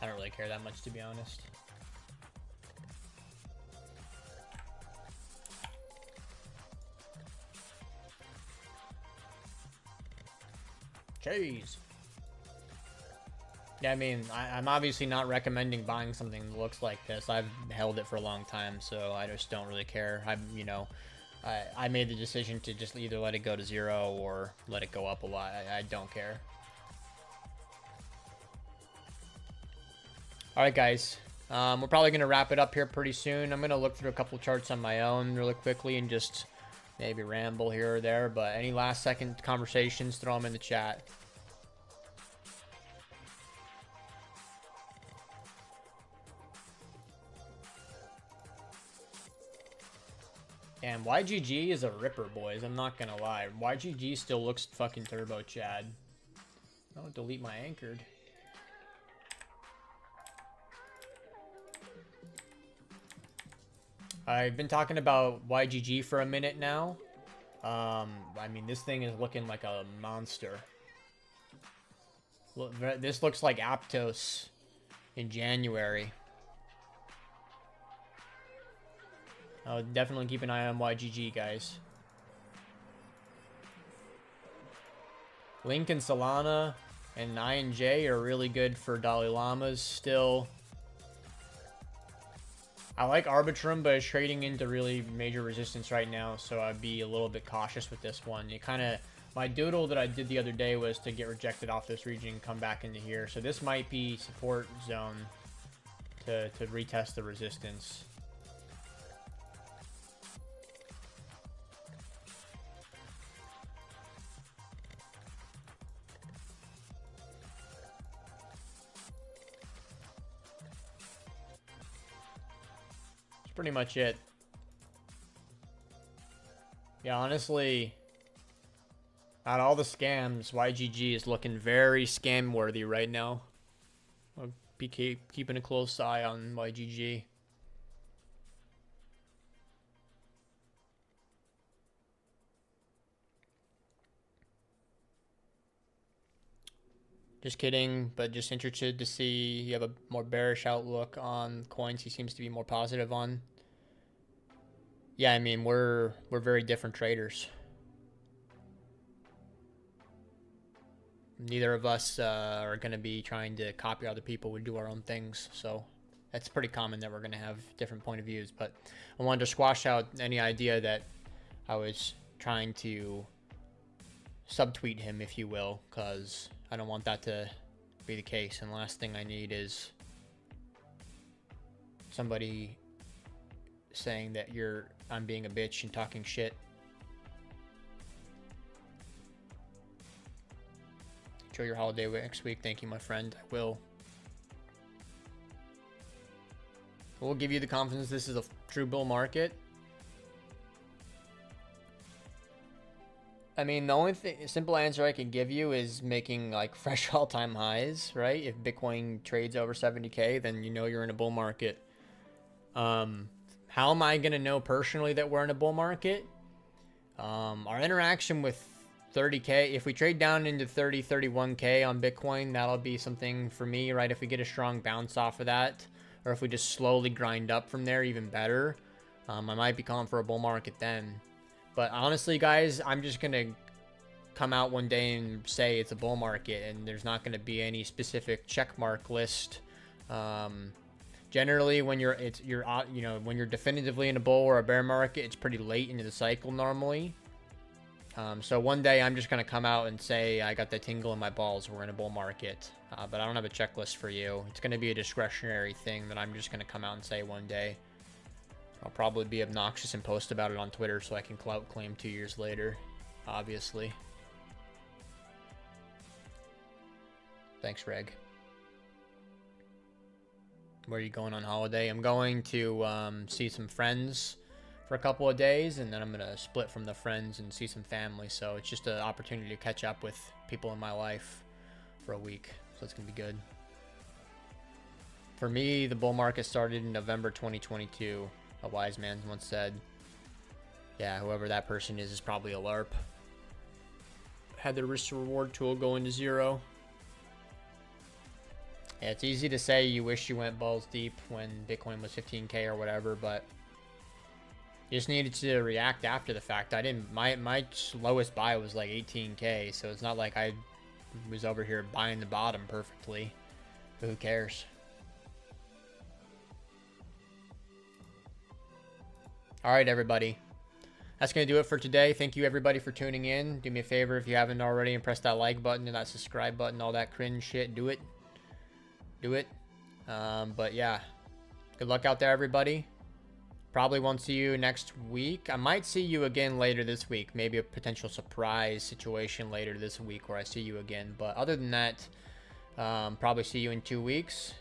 I don't really care that much, to be honest. Jeez. Yeah, I mean, I'm obviously not recommending buying something that looks like this. I've held it for a long time, so I just don't really care. I made the decision to just either let it go to 0 or let it go up a lot. I don't care. All right, guys. We're probably going to wrap it up here pretty soon. I'm going to look through a couple charts on my own really quickly and just maybe ramble here or there. But any last second conversations, throw them in the chat. And YGG is a ripper, boys. I'm not going to lie. YGG still looks fucking turbo, Chad. Oh, delete my anchored. I've been talking about YGG for a minute now. I mean, this thing is looking like a monster. Look, this looks like Aptos in January. I'll definitely keep an eye on YGG, guys. Link and Solana and INJ are really good for Dalai Lamas still. I like Arbitrum, but it's trading into really major resistance right now, so I'd be a little bit cautious with this one. It kind of, my doodle that I did the other day was to get rejected off this region and come back into here. So this might be support zone to retest the resistance. Pretty much it. Yeah, honestly, out of all the scams, YGG is looking very scam worthy right now. I'll be keeping a close eye on YGG. Just kidding, but just interested to see you have a more bearish outlook on coins he seems to be more positive on. Yeah, I mean, we're very different traders. Neither of us are going to be trying to copy other people. We do our own things, so that's pretty common that we're going to have different point of views. But I wanted to squash out any idea that I was trying to subtweet him, if you will, because I don't want that to be the case. And the last thing I need is somebody saying that I'm being a bitch and talking shit. Enjoy your holiday next week. Thank you, my friend. I will. We'll give you the confidence this is a true bull market. I mean, the only simple answer I can give you is making like fresh all-time highs, right? If Bitcoin trades over 70K, then you know you're in a bull market. How am I going to know personally that we're in a bull market? Our interaction with 30K, if we trade down into 30, 31K on Bitcoin, that'll be something for me, right? If we get a strong bounce off of that, or if we just slowly grind up from there, even better. I might be calling for a bull market then. But honestly, guys, I'm just going to come out one day and say it's a bull market, and there's not going to be any specific check mark list. Generally, when you're when you're definitively in a bull or a bear market, it's pretty late into the cycle normally. So one day I'm just going to come out and say I got the tingle in my balls, we're in a bull market. But I don't have a checklist for you. It's going to be a discretionary thing that I'm just going to come out and say one day. I'll probably be obnoxious and post about it on Twitter so I can clout claim 2 years later, obviously. Thanks, Reg. Where are you going on holiday? I'm going to see some friends for a couple of days, and then I'm going to split from the friends and see some family. So it's just an opportunity to catch up with people in my life for a week. So it's going to be good. For me, the bull market started in November 2022. A wise man once said, yeah, whoever that person is probably a LARP. Had the risk to reward tool go into zero. Yeah, it's easy to say you wish you went balls deep when Bitcoin was 15K or whatever, but you just needed to react after the fact. I didn't, my lowest buy was like 18K, so it's not like I was over here buying the bottom perfectly. But who cares? All right, everybody. That's going to do it for today. Thank you, everybody, for tuning in. Do me a favor if you haven't already and press that like button and that subscribe button, all that cringe shit. Do it. Do it. But yeah, good luck out there, everybody. Probably won't see you next week. I might see you again later this week. Maybe a potential surprise situation later this week where I see you again. But other than that, probably see you in 2 weeks.